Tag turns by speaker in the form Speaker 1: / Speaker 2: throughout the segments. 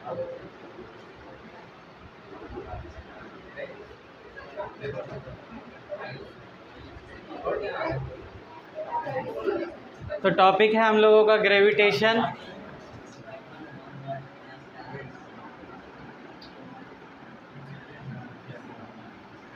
Speaker 1: तो टॉपिक है हम लोगों का ग्रेविटेशन।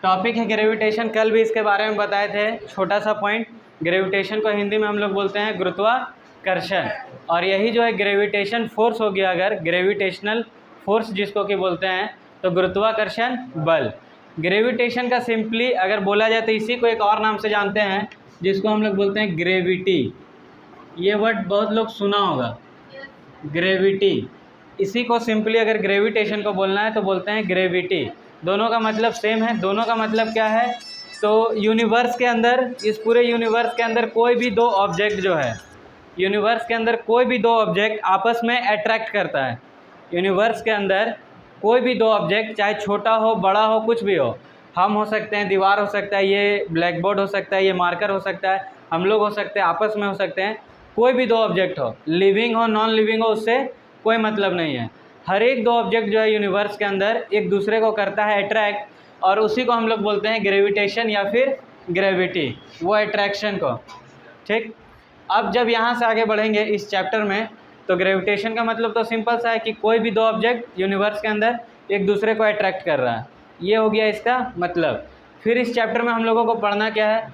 Speaker 1: टॉपिक है ग्रेविटेशन। कल भी इसके बारे में बताए थे, छोटा सा पॉइंट। ग्रेविटेशन को हिंदी में हम लोग बोलते हैं गुरुत्वाकर्षण, और यही जो है ग्रेविटेशन फोर्स हो गया। अगर ग्रेविटेशनल फोर्स जिसको कि बोलते हैं, तो गुरुत्वाकर्षण बल। ग्रेविटेशन का सिंपली अगर बोला जाए तो इसी को एक और नाम से जानते हैं, जिसको हम लोग बोलते हैं ग्रेविटी। ये वर्ड बहुत लोग सुना होगा, ग्रेविटी। इसी को सिंपली अगर ग्रेविटेशन को बोलना है तो बोलते हैं ग्रेविटी। दोनों का मतलब सेम है। दोनों का मतलब क्या है? तो यूनिवर्स के अंदर, इस पूरे यूनिवर्स के अंदर कोई भी दो ऑब्जेक्ट जो है, यूनिवर्स के अंदर कोई भी दो ऑब्जेक्ट आपस में अट्रैक्ट करता है। यूनिवर्स के अंदर कोई भी दो ऑब्जेक्ट, चाहे छोटा हो बड़ा हो कुछ भी हो, हम हो सकते हैं, दीवार हो सकता है, ये ब्लैक बोर्ड हो सकता है, ये मार्कर हो सकता है, हम लोग हो सकते हैं, आपस में हो सकते हैं, कोई भी दो ऑब्जेक्ट हो, लिविंग हो नॉन लिविंग हो, उससे कोई मतलब नहीं है। हर एक दो ऑब्जेक्ट जो है यूनिवर्स के अंदर एक दूसरे को करता है अट्रैक्ट, और उसी को हम लोग बोलते हैं ग्रेविटेशन या फिर ग्रेविटी, वो अट्रैक्शन को। ठीक। अब जब यहाँ से आगे बढ़ेंगे इस चैप्टर में, तो ग्रेविटेशन का मतलब तो सिंपल सा है कि कोई भी दो ऑब्जेक्ट यूनिवर्स के अंदर एक दूसरे को अट्रैक्ट कर रहा है, ये हो गया इसका मतलब। फिर इस चैप्टर में हम लोगों को पढ़ना क्या है?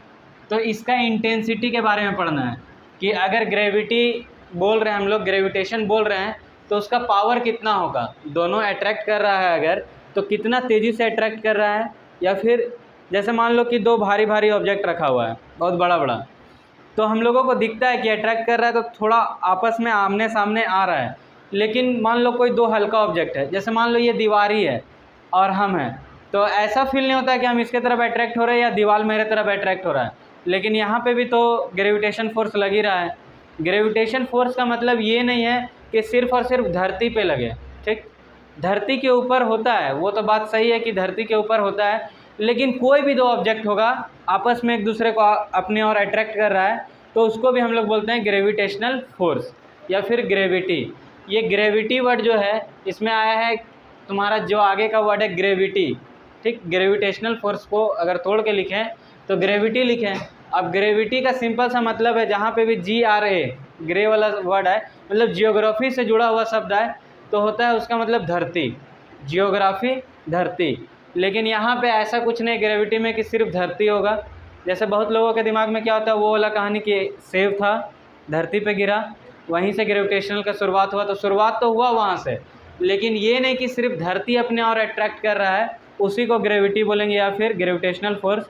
Speaker 1: तो इसका इंटेंसिटी के बारे में पढ़ना है कि अगर ग्रेविटी बोल रहे हैं हम लोग, ग्रेविटेशन बोल रहे हैं, तो उसका पावर कितना होगा। दोनों अट्रैक्ट कर रहा है अगर, तो कितना तेज़ी से अट्रैक्ट कर रहा है। या फिर जैसे मान लो कि दो भारी भारी ऑब्जेक्ट रखा हुआ है, बहुत बड़ा बड़ा, तो हम लोगों को दिखता है कि अट्रैक्ट कर रहा है, तो थोड़ा आपस में आमने सामने आ रहा है। लेकिन मान लो कोई दो हल्का ऑब्जेक्ट है, जैसे मान लो ये दीवार ही है और हम हैं, तो ऐसा फील नहीं होता कि हम इसके तरफ अट्रैक्ट हो रहे हैं या दीवार मेरे तरफ अट्रैक्ट हो रहा है। लेकिन यहाँ पे भी तो ग्रेविटेशन फोर्स लग ही रहा है। ग्रेविटेशन फोर्स का मतलब ये नहीं है कि सिर्फ़ और सिर्फ धरती पे लगे। ठीक। धरती के ऊपर होता है, वो तो बात सही है कि धरती के ऊपर होता है, लेकिन कोई भी दो ऑब्जेक्ट होगा आपस में एक दूसरे को अपनी ओर अट्रैक्ट कर रहा है, तो उसको भी हम लोग बोलते हैं ग्रेविटेशनल फोर्स या फिर ग्रेविटी। ये ग्रेविटी वर्ड जो है इसमें आया है, तुम्हारा जो आगे का वर्ड है ग्रेविटी। ठीक। ग्रेविटेशनल फोर्स को अगर तोड़ के लिखें तो ग्रेविटी लिखें। अब ग्रेविटी का सिंपल सा मतलब है, जहाँ पे भी GRA ग्रे वाला वर्ड है, मतलब जियोग्राफी से जुड़ा हुआ शब्द है, तो होता है उसका मतलब धरती, जियोग्राफी धरती। लेकिन यहाँ पे ऐसा कुछ नहीं ग्रेविटी में कि सिर्फ धरती होगा। जैसे बहुत लोगों के दिमाग में क्या होता है, वो वाला कहानी कि सेब था धरती पे गिरा, वहीं से ग्रेविटेशनल का शुरुआत हुआ, तो शुरुआत तो हुआ वहाँ से, लेकिन ये नहीं कि सिर्फ धरती अपने और अट्रैक्ट कर रहा है, उसी को ग्रेविटी बोलेंगे या फिर ग्रेविटेशनल फोर्स।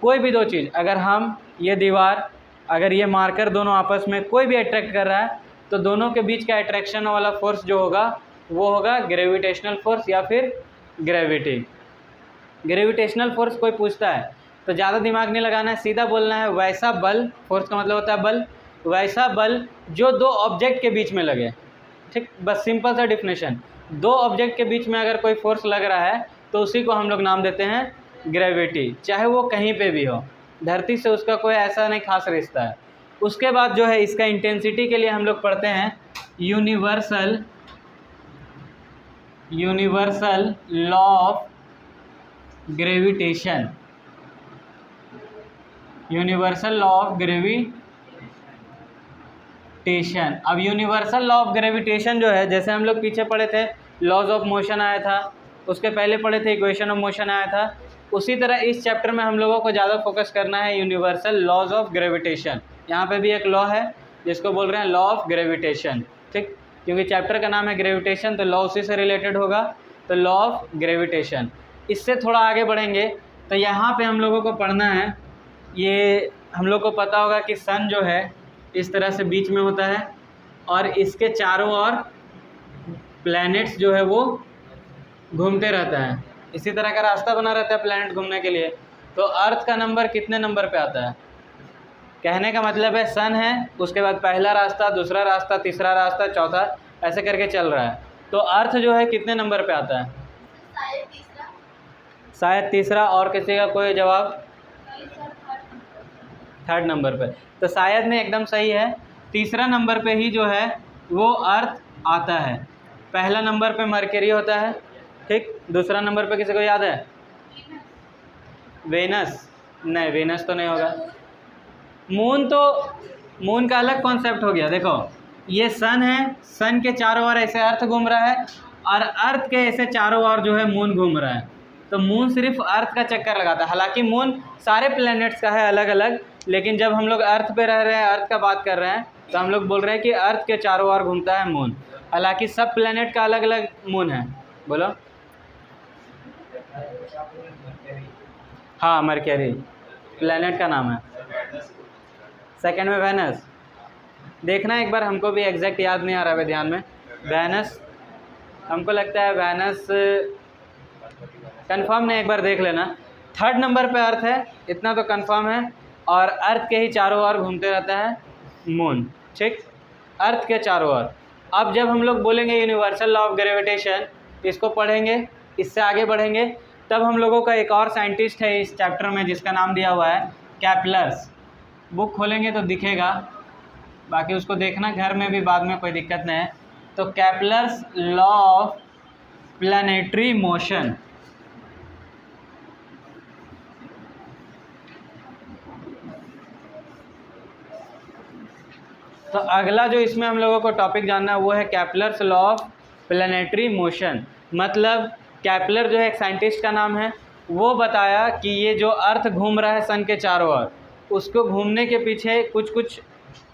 Speaker 1: कोई भी दो चीज़, अगर हम, ये दीवार, अगर ये मार्कर, दोनों आपस में कोई भी अट्रैक्ट कर रहा है, तो दोनों के बीच का अट्रैक्शन वाला फोर्स जो होगा वो होगा ग्रेविटेशनल फोर्स या फिर ग्रेविटी। ग्रेविटेशनल फोर्स कोई पूछता है तो ज़्यादा दिमाग नहीं लगाना है, सीधा बोलना है वैसा बल, फोर्स का मतलब होता है बल, वैसा बल जो दो ऑब्जेक्ट के बीच में लगे। ठीक। बस सिंपल सा डिफिनेशन। दो ऑब्जेक्ट के बीच में अगर कोई फोर्स लग रहा है तो उसी को हम लोग नाम देते हैं ग्रेविटी, चाहे वो कहीं पे भी हो, धरती से उसका कोई ऐसा नहीं खास रिश्ता है। उसके बाद जो है इसका इंटेंसिटी के लिए हम लोग पढ़ते हैं universal law of gravitation. Universal law of gravitation. अब यूनिवर्सल लॉ ऑफ ग्रेविटेशन जो है, जैसे हम लोग पीछे पढ़े थे लॉज ऑफ मोशन आया था, उसके पहले पढ़े थे इक्वेशन ऑफ मोशन आया था, उसी तरह इस चैप्टर में हम लोगों को ज़्यादा फोकस करना है यूनिवर्सल लॉज ऑफ ग्रेविटेशन। यहाँ पे भी एक लॉ है जिसको बोल रहे हैं लॉ ऑफ ग्रेविटेशन। ठीक। क्योंकि चैप्टर का नाम है ग्रेविटेशन, तो लॉ उसी से रिलेटेड होगा, तो लॉ ऑफ ग्रेविटेशन। इससे थोड़ा आगे बढ़ेंगे तो यहाँ पे हम लोगों को पढ़ना है, ये हम लोग को पता होगा कि सन जो है इस तरह से बीच में होता है और इसके चारों ओर प्लैनेट्स जो है वो घूमते रहता है, इसी तरह का रास्ता बना रहता है प्लैनेट घूमने के लिए। तो अर्थ का नंबर कितने नंबर पे आता है? कहने का मतलब है सन है, उसके बाद पहला रास्ता, दूसरा रास्ता, तीसरा रास्ता, चौथा, ऐसे करके चल रहा है। तो अर्थ जो है कितने नंबर पे आता है? शायद तीसरा। और किसी का कोई जवाब? थर्ड नंबर पे। तो शायद नहीं, एकदम सही है, तीसरा नंबर पे ही जो है वो अर्थ आता है। पहला नंबर पे मरकरी होता है, ठीक। दूसरा नंबर पे किसी को याद है? वेनस? नहीं, वेनस तो नहीं होगा। मून तो, मून का अलग कॉन्सेप्ट हो गया। देखो ये सन है, सन के चारों ओर ऐसे अर्थ घूम रहा है और अर्थ के ऐसे चारों ओर जो है मून घूम रहा है। तो मून सिर्फ अर्थ का चक्कर लगाता है। हालांकि मून सारे प्लैनेट्स का है अलग अलग, लेकिन जब हम लोग अर्थ पे रह रहे हैं, अर्थ का बात कर रहे हैं, तो हम लोग बोल रहे हैं कि अर्थ के चारों ओर घूमता है मून। हालांकि सब प्लैनेट का अलग अलग मून है। बोलो। हाँ, मरकरी प्लैनेट का नाम है। सेकंड में वेनस। देखना एक बार, हमको भी एग्जैक्ट याद नहीं आ रहा है ध्यान में। वेनस, हमको लगता है वेनस, कंफर्म नहीं, एक बार देख लेना। थर्ड नंबर पे अर्थ है, इतना तो कंफर्म है। और अर्थ के ही चारों ओर घूमते रहता है मून, ठीक। अर्थ के चारों ओर। अब जब हम लोग बोलेंगे यूनिवर्सल लॉ ऑफ ग्रेविटेशन, इसको पढ़ेंगे, इससे आगे बढ़ेंगे, तब हम लोगों का एक और साइंटिस्ट है इस चैप्टर में जिसका नाम दिया हुआ है कैपलर्स। बुक खोलेंगे तो दिखेगा, बाकी उसको देखना घर में भी, बाद में कोई दिक्कत नहीं है। तो Kepler's law of planetary motion. तो अगला जो इसमें हम लोगों को टॉपिक जानना है वो है Kepler's law of planetary motion. मतलब कैपलर जो है एक साइंटिस्ट का नाम है, वो बताया कि ये जो अर्थ घूम रहा है सन के चारों ओर, उसको घूमने के पीछे कुछ कुछ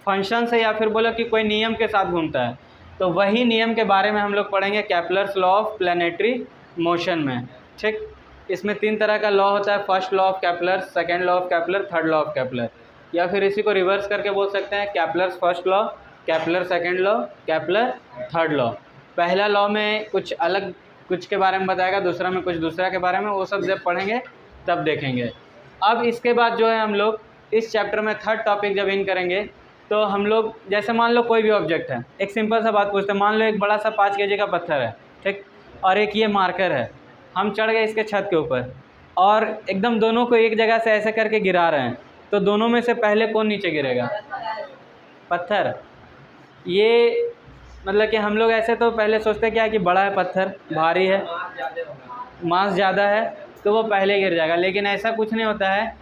Speaker 1: फंक्शंस है, या फिर बोलो कि कोई नियम के साथ घूमता है। तो वही नियम के बारे में हम लोग पढ़ेंगे Kepler's law of planetary motion में, ठीक। इसमें 3 तरह का लॉ होता है, first law of कैपलर, second law of कैपलर, third law of कैपलर। या फिर इसी को रिवर्स करके बोल सकते हैं, Kepler's first law, कैपलर second law, कैपलर third law. पहला लॉ में कुछ अलग कुछ के बारे में बताएगा, दूसरा में कुछ दूसरा के बारे में, वो सब जब पढ़ेंगे तब देखेंगे। अब इसके बाद जो है हम लोग इस चैप्टर में थर्ड टॉपिक जब इन करेंगे, तो हम लोग जैसे मान लो कोई भी ऑब्जेक्ट है, एक सिंपल सा बात पूछते हैं। मान लो एक बड़ा सा 5 kg का पत्थर है, ठीक, और एक ये मार्कर है। हम चढ़ गए इसके छत के ऊपर और एकदम दोनों को एक जगह से ऐसे करके गिरा रहे हैं, तो दोनों में से पहले कौन नीचे गिरेगा? पत्थर। ये मतलब कि हम लोग ऐसे तो पहले सोचते क्या है कि बड़ा है पत्थर, भारी है, मास ज़्यादा है, तो वो पहले गिर जाएगा। लेकिन ऐसा कुछ नहीं होता है।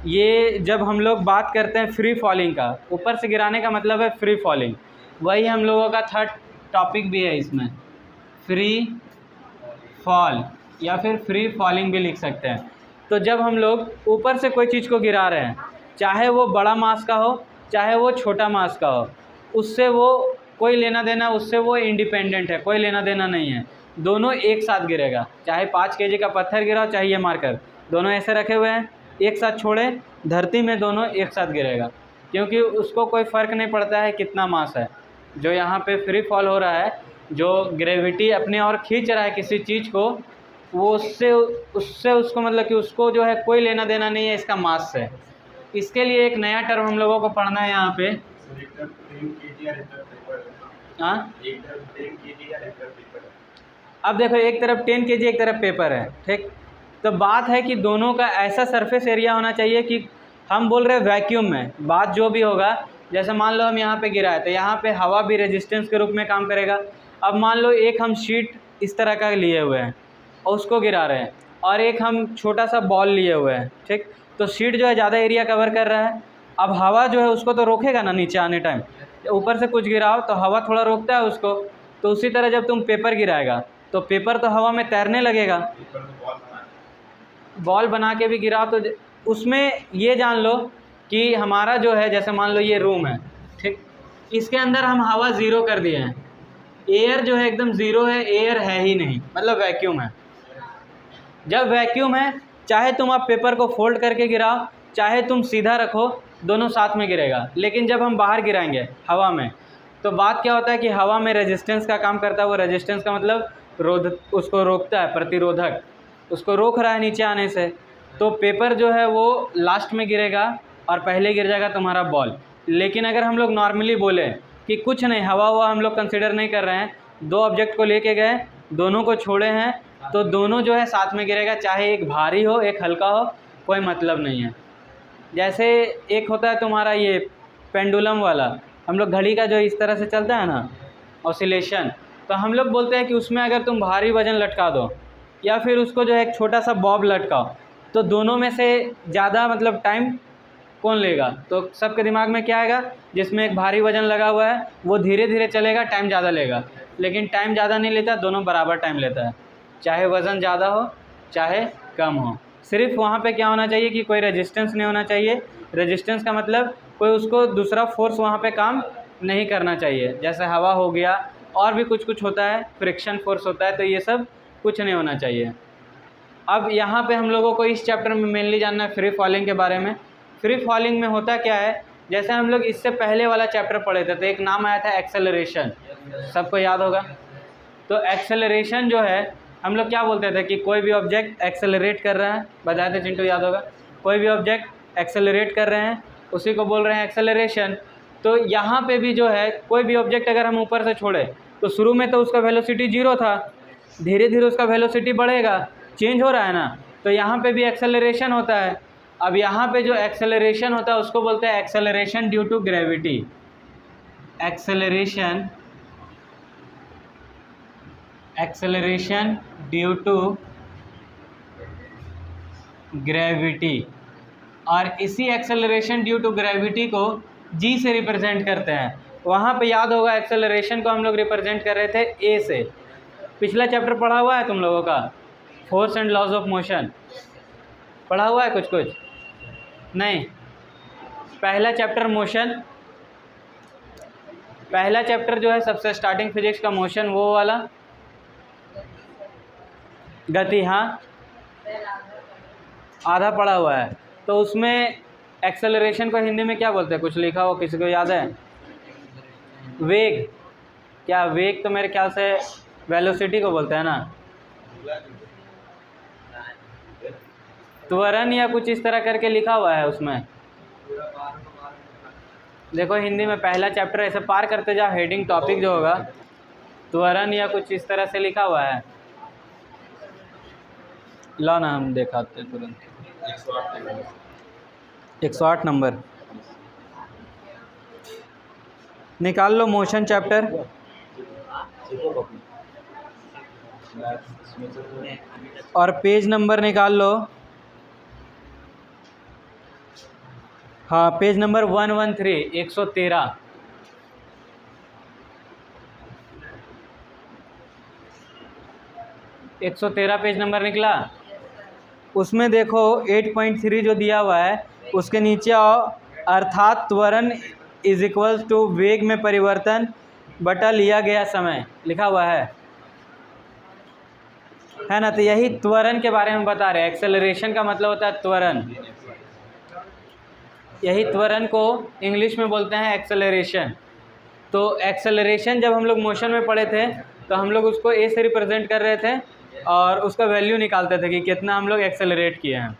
Speaker 1: ये जब हम लोग बात करते हैं फ्री फॉलिंग का, ऊपर से गिराने का मतलब है फ्री फॉलिंग, वही हम लोगों का थर्ड टॉपिक भी है इसमें, फ्री फॉल, या फिर फ्री फॉलिंग भी लिख सकते हैं। तो जब हम लोग ऊपर से कोई चीज़ को गिरा रहे हैं, चाहे वो बड़ा मास का हो चाहे वो छोटा मास का हो, उससे वो कोई लेना देना, उससे वो इंडिपेंडेंट है, कोई लेना देना नहीं है। दोनों एक साथ गिरेगा, चाहे 5 kg का पत्थर गिरा हो चाहे ये मार्कर, दोनों ऐसे रखे हुए हैं, एक साथ छोड़े, धरती में दोनों एक साथ गिरेगा, क्योंकि उसको कोई फ़र्क नहीं पड़ता है कितना मास है। जो यहाँ पे फ्री फॉल हो रहा है, जो ग्रेविटी अपने और खींच रहा है किसी चीज़ को, वो उससे उसको मतलब कि उसको जो है कोई लेना देना नहीं है इसका मास से। इसके लिए एक नया टर्म हम लोगों को पढ़ना है यहाँ पे। हाँ, अब देखो एक तरफ 10 kg एक तरफ पेपर है, ठीक। तो बात है कि दोनों का ऐसा सरफेस एरिया होना चाहिए कि हम बोल रहे हैं वैक्यूम में, बात जो भी होगा, जैसे मान लो हम यहाँ पे गिराए तो यहाँ पे हवा भी रेजिस्टेंस के रूप में काम करेगा। अब मान लो एक हम शीट इस तरह का लिए हुए हैं और उसको गिरा रहे हैं, और एक हम छोटा सा बॉल लिए हुए हैं, ठीक। तो शीट जो है ज़्यादा एरिया कवर कर रहा है, अब हवा जो है उसको तो रोकेगा ना नीचे आने टाइम। ऊपर से कुछ गिराओ तो हवा थोड़ा रोकता है उसको, तो उसी तरह जब तुम पेपर गिराएगा तो पेपर तो हवा में तैरने लगेगा। बॉल बना के भी गिराओ तो उसमें ये जान लो कि हमारा जो है, जैसे मान लो ये रूम है, ठीक, इसके अंदर हम हवा ज़ीरो कर दिए हैं, एयर जो है एकदम ज़ीरो है, एयर है ही नहीं, मतलब वैक्यूम है। जब वैक्यूम है, चाहे तुम आप पेपर को फोल्ड करके गिराओ चाहे तुम सीधा रखो, दोनों साथ में गिरेगा। लेकिन जब हम बाहर गिराएंगे हवा में, तो बात क्या होता है कि हवा में रेजिस्टेंस का काम करता है। वो रेजिस्टेंस का मतलब उसको रोकता है, प्रतिरोधक, उसको रोक रहा है नीचे आने से। तो पेपर जो है वो लास्ट में गिरेगा और पहले गिर जाएगा तुम्हारा बॉल। लेकिन अगर हम लोग नॉर्मली बोले कि कुछ नहीं, हवा हुआ हम लोग कंसिडर नहीं कर रहे हैं, 2 ऑब्जेक्ट को लेके गए, दोनों को छोड़े हैं, तो दोनों जो है साथ में गिरेगा, चाहे एक भारी हो एक हल्का हो, कोई मतलब नहीं है। जैसे एक होता है तुम्हारा ये पेंडुलम वाला, हम लोग घड़ी का जो इस तरह से चलता है ना, ऑसिलेशन, तो हम लोग बोलते हैं कि उसमें अगर तुम भारी वज़न लटका दो या फिर उसको जो है एक छोटा सा बॉब लटकाओ, तो दोनों में से ज़्यादा मतलब टाइम कौन लेगा? तो सबके दिमाग में क्या आएगा? जिसमें एक भारी वज़न लगा हुआ है वो धीरे धीरे चलेगा, टाइम ज़्यादा लेगा। लेकिन टाइम ज़्यादा नहीं लेता, दोनों बराबर टाइम लेता है, चाहे वज़न ज़्यादा हो चाहे कम हो। सिर्फ वहाँ पे क्या होना चाहिए कि कोई रेजिस्टेंस नहीं होना चाहिए। रेजिस्टेंस का मतलब कोई उसको दूसरा फोर्स वहाँ पे काम नहीं करना चाहिए, जैसे हवा हो गया और भी कुछ कुछ होता है, फ्रिक्शन फोर्स होता है, तो ये सब कुछ नहीं होना चाहिए। अब यहाँ पे हम लोगों को इस चैप्टर में मेनली जानना है फ्री फॉलिंग के बारे में। फ्री फॉलिंग में होता क्या है, जैसे हम लोग इससे पहले वाला चैप्टर पढ़े थे तो एक नाम आया था एक्सेलरेशन, सबको याद होगा। तो एक्सेलरेशन जो है हम लोग क्या बोलते थे कि कोई भी ऑब्जेक्ट एक्सेलरेट कर रहा है, बताए थे चिंटू, याद होगा। कोई भी ऑब्जेक्ट एक्सेलरेट कर रहे हैं उसी को बोल रहे हैं एक्सेलरेशन। तो यहाँ पे भी जो है कोई भी ऑब्जेक्ट अगर हम ऊपर से छोड़े तो शुरू में तो उसका वेलोसिटी 0 था, धीरे धीरे उसका वेलोसिटी बढ़ेगा, चेंज हो रहा है ना। तो यहाँ पे भी एक्सेलरेशन होता है। अब यहाँ पे जो एक्सेलरेशन होता है उसको बोलते हैं acceleration due to gravity. Acceleration due to gravity. और इसी एक्सेलरेशन ड्यू टू ग्रेविटी को जी से रिप्रेजेंट करते हैं। वहाँ पे याद होगा एक्सेलरेशन को हम लोग रिप्रेजेंट कर रहे थे ए से। पिछला चैप्टर पढ़ा हुआ है तुम लोगों का, force and laws of motion पढ़ा हुआ है कुछ कुछ? नहीं, पहला चैप्टर मोशन, पहला चैप्टर जो है सबसे स्टार्टिंग फिजिक्स का मोशन, वो वाला गति, हाँ आधा पढ़ा हुआ है। तो उसमें एक्सेलरेशन को हिंदी में क्या बोलते हैं, कुछ लिखा हो, किसी को याद है? वेग। क्या वेग? तो मेरे ख्याल से वेलोसिटी को बोलते हैं ना, त्वरण या कुछ इस तरह करके लिखा हुआ है उसमें। देखो हिंदी में पहला चैप्टर ऐसे पार करते जाओ, हेडिंग टॉपिक जो होगा त्वरण या कुछ इस तरह से लिखा हुआ है। ला ना, हम दिखाते तुरंत। 108 नंबर निकाल लो, मोशन चैप्टर। और पेज नंबर निकाल लो। हाँ, पेज नंबर 113, 113। पेज नंबर निकला। उसमें देखो 8.3 जो दिया हुआ है उसके नीचे आओ, अर्थात त्वरण इज इक्वल्स टू वेग में परिवर्तन बटा लिया गया समय, लिखा हुआ है ना। तो यही त्वरण के बारे में बता रहे हैं। एक्सेलरेशन का मतलब होता है त्वरण, यही त्वरण को इंग्लिश में बोलते हैं एक्सेलरेशन। तो एक्सेलरेशन जब हम लोग मोशन में पढ़े थे तो हम लोग उसको ए से रिप्रेजेंट कर रहे थे और उसका वैल्यू निकालते थे कि कितना हम लोग एक्सेलरेट किए हैं।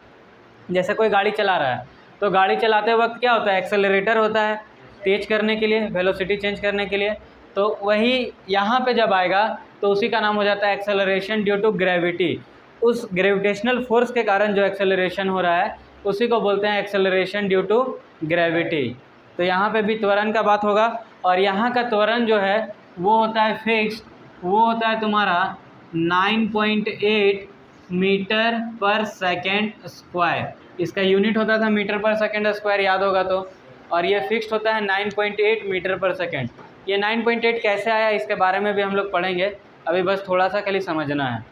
Speaker 1: जैसे कोई गाड़ी चला रहा है तो गाड़ी चलाते वक्त क्या होता है, एक्सेलरेटर होता है तेज करने के लिए, वेलोसिटी चेंज करने के लिए। तो वही यहाँ पे जब आएगा तो उसी का नाम हो जाता है एक्सेलरेशन ड्यू टू ग्रेविटी। उस ग्रेविटेशनल फोर्स के कारण जो एक्सेलरेशन हो रहा है उसी को बोलते हैं एक्सेलरेशन ड्यू टू ग्रेविटी। तो यहाँ पे भी त्वरण का बात होगा। और यहाँ का त्वरण जो है वो होता है फिक्स्ड, वो होता है तुम्हारा 9.8 मीटर पर सेकेंड स्क्वायर। इसका यूनिट होता था मीटर पर सेकेंड स्क्वायर, याद होगा तो। और ये फिक्स्ड होता है 9.8 मीटर पर सेकेंड। ये 9.8 कैसे आया इसके बारे में भी हम लोग पढ़ेंगे, अभी बस थोड़ा सा खाली समझना है।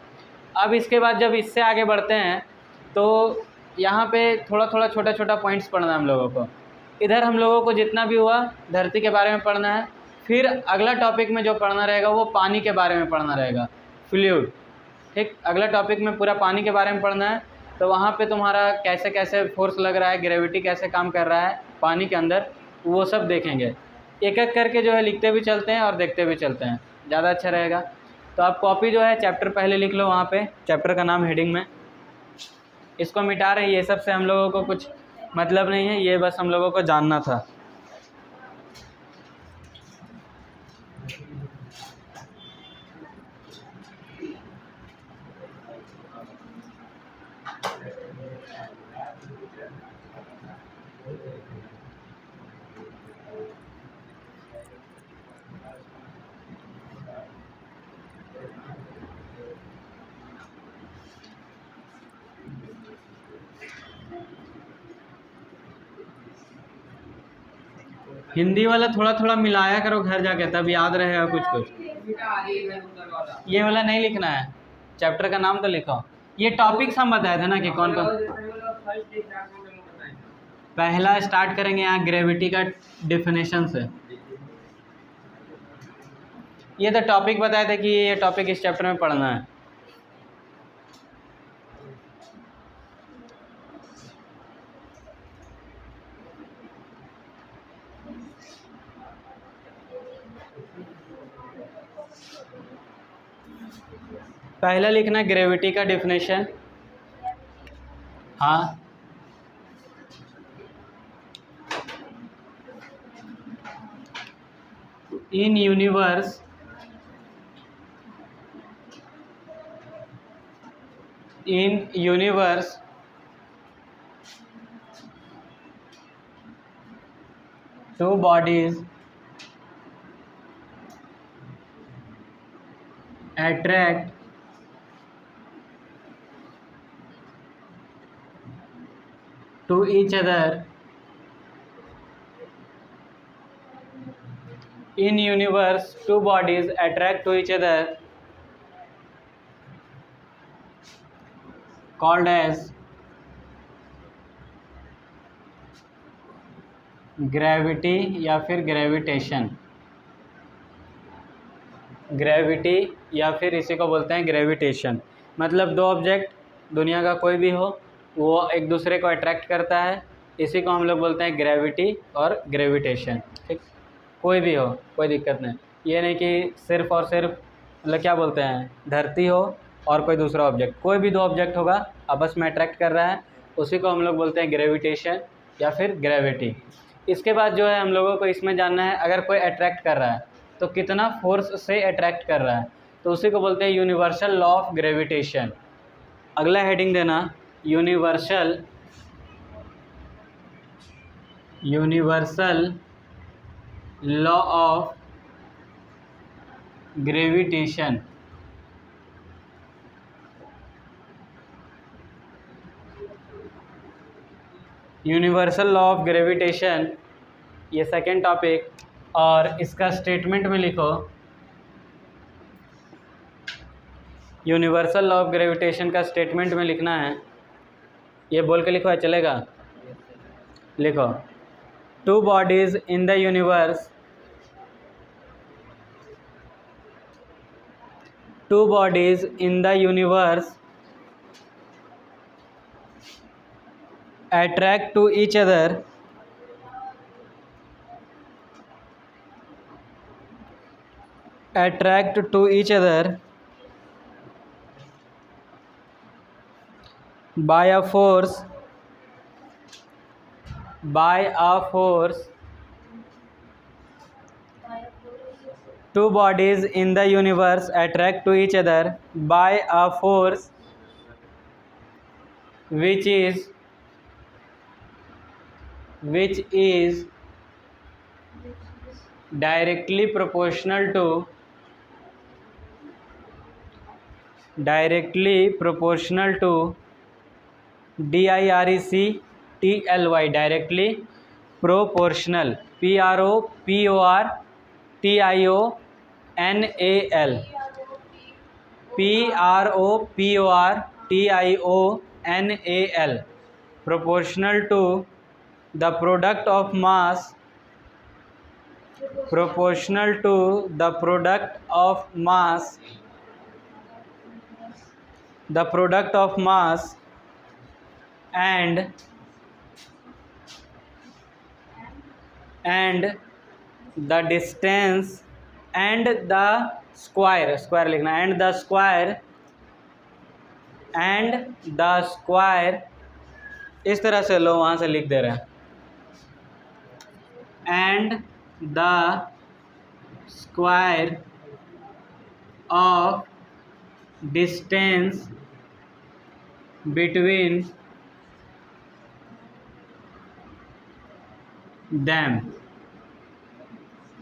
Speaker 1: अब इसके बाद जब इससे आगे बढ़ते हैं तो यहाँ पे थोड़ा थोड़ा छोटा छोटा पॉइंट्स पढ़ना है हम लोगों को। इधर हम लोगों को जितना भी हुआ धरती के बारे में पढ़ना है। फिर अगला टॉपिक में जो पढ़ना रहेगा वो पानी के बारे में पढ़ना रहेगा, फ्लूइड। ठीक, अगला टॉपिक में पूरा पानी के बारे में पढ़ना है। तो वहाँ पे तुम्हारा कैसे कैसे फोर्स लग रहा है, ग्रेविटी कैसे काम कर रहा है पानी के अंदर, वो सब देखेंगे। एक एक करके जो है लिखते भी चलते हैं और देखते भी चलते हैं, ज़्यादा अच्छा रहेगा। तो आप कॉपी जो है चैप्टर पहले लिख लो, वहाँ पे चैप्टर का नाम हेडिंग में। इसको मिटा रहे, ये सब से हम लोगों को कुछ मतलब नहीं है, ये बस हम लोगों को जानना था। हिंदी वाला थोड़ा थोड़ा मिलाया करो घर जाके, तब याद रहेगा कुछ कुछ। ये वाला नहीं लिखना है, चैप्टर का नाम तो लिखो। ये टॉपिक्स हम बताए थे ना कि कौन कौन। पहला स्टार्ट करेंगे यहाँ ग्रेविटी का डिफिनेशन से। ये तो टॉपिक बताए थे कि ये टॉपिक इस चैप्टर में पढ़ना है। पहला लिखना ग्रेविटी का डिफिनेशन। हाँ, in universe two bodies attract to each other in universe. Two bodies attract to each other called as gravity या फिर ग्रेविटेशन। ग्रेविटी या फिर इसी को बोलते हैं ग्रेविटेशन। मतलब दो ऑब्जेक्ट दुनिया का कोई भी हो, वो एक दूसरे को अट्रैक्ट करता है, इसी को हम लोग बोलते हैं ग्रेविटी और ग्रेविटेशन। ठीक, कोई भी हो, कोई दिक्कत नहीं। ये नहीं कि सिर्फ और सिर्फ मतलब क्या बोलते हैं, धरती हो और कोई दूसरा ऑब्जेक्ट, कोई भी दो ऑब्जेक्ट होगा आपस में अट्रैक्ट कर रहा है, उसी को हम लोग बोलते हैं ग्रेविटेशन या फिर ग्रेविटी। इसके बाद जो है हम लोगों को इसमें जानना है, अगर कोई अट्रैक्ट कर रहा है तो कितना फोर्स से अट्रैक्ट कर रहा है, तो उसी को बोलते हैं यूनिवर्सल लॉ ऑफ ग्रेविटेशन। अगला हेडिंग देना universal law of gravitation. Universal law of gravitation, ये सेकेंड टॉपिक। और इसका स्टेटमेंट में लिखो, यूनिवर्सल लॉ ऑफ ग्रेविटेशन का स्टेटमेंट में लिखना है, ये बोल के लिखो है चलेगा। लिखो, two bodies in the universe, two bodies in the universe attract to each other by a force two bodies in the universe attract to each other by a force which is directly proportional to DIRECTLY directly proportional proportional to the product of mass and the distance and the square लिखना, and the square इस तरह से लो, वहाँ से लिख दे रहे हैं, and the square of distance between them,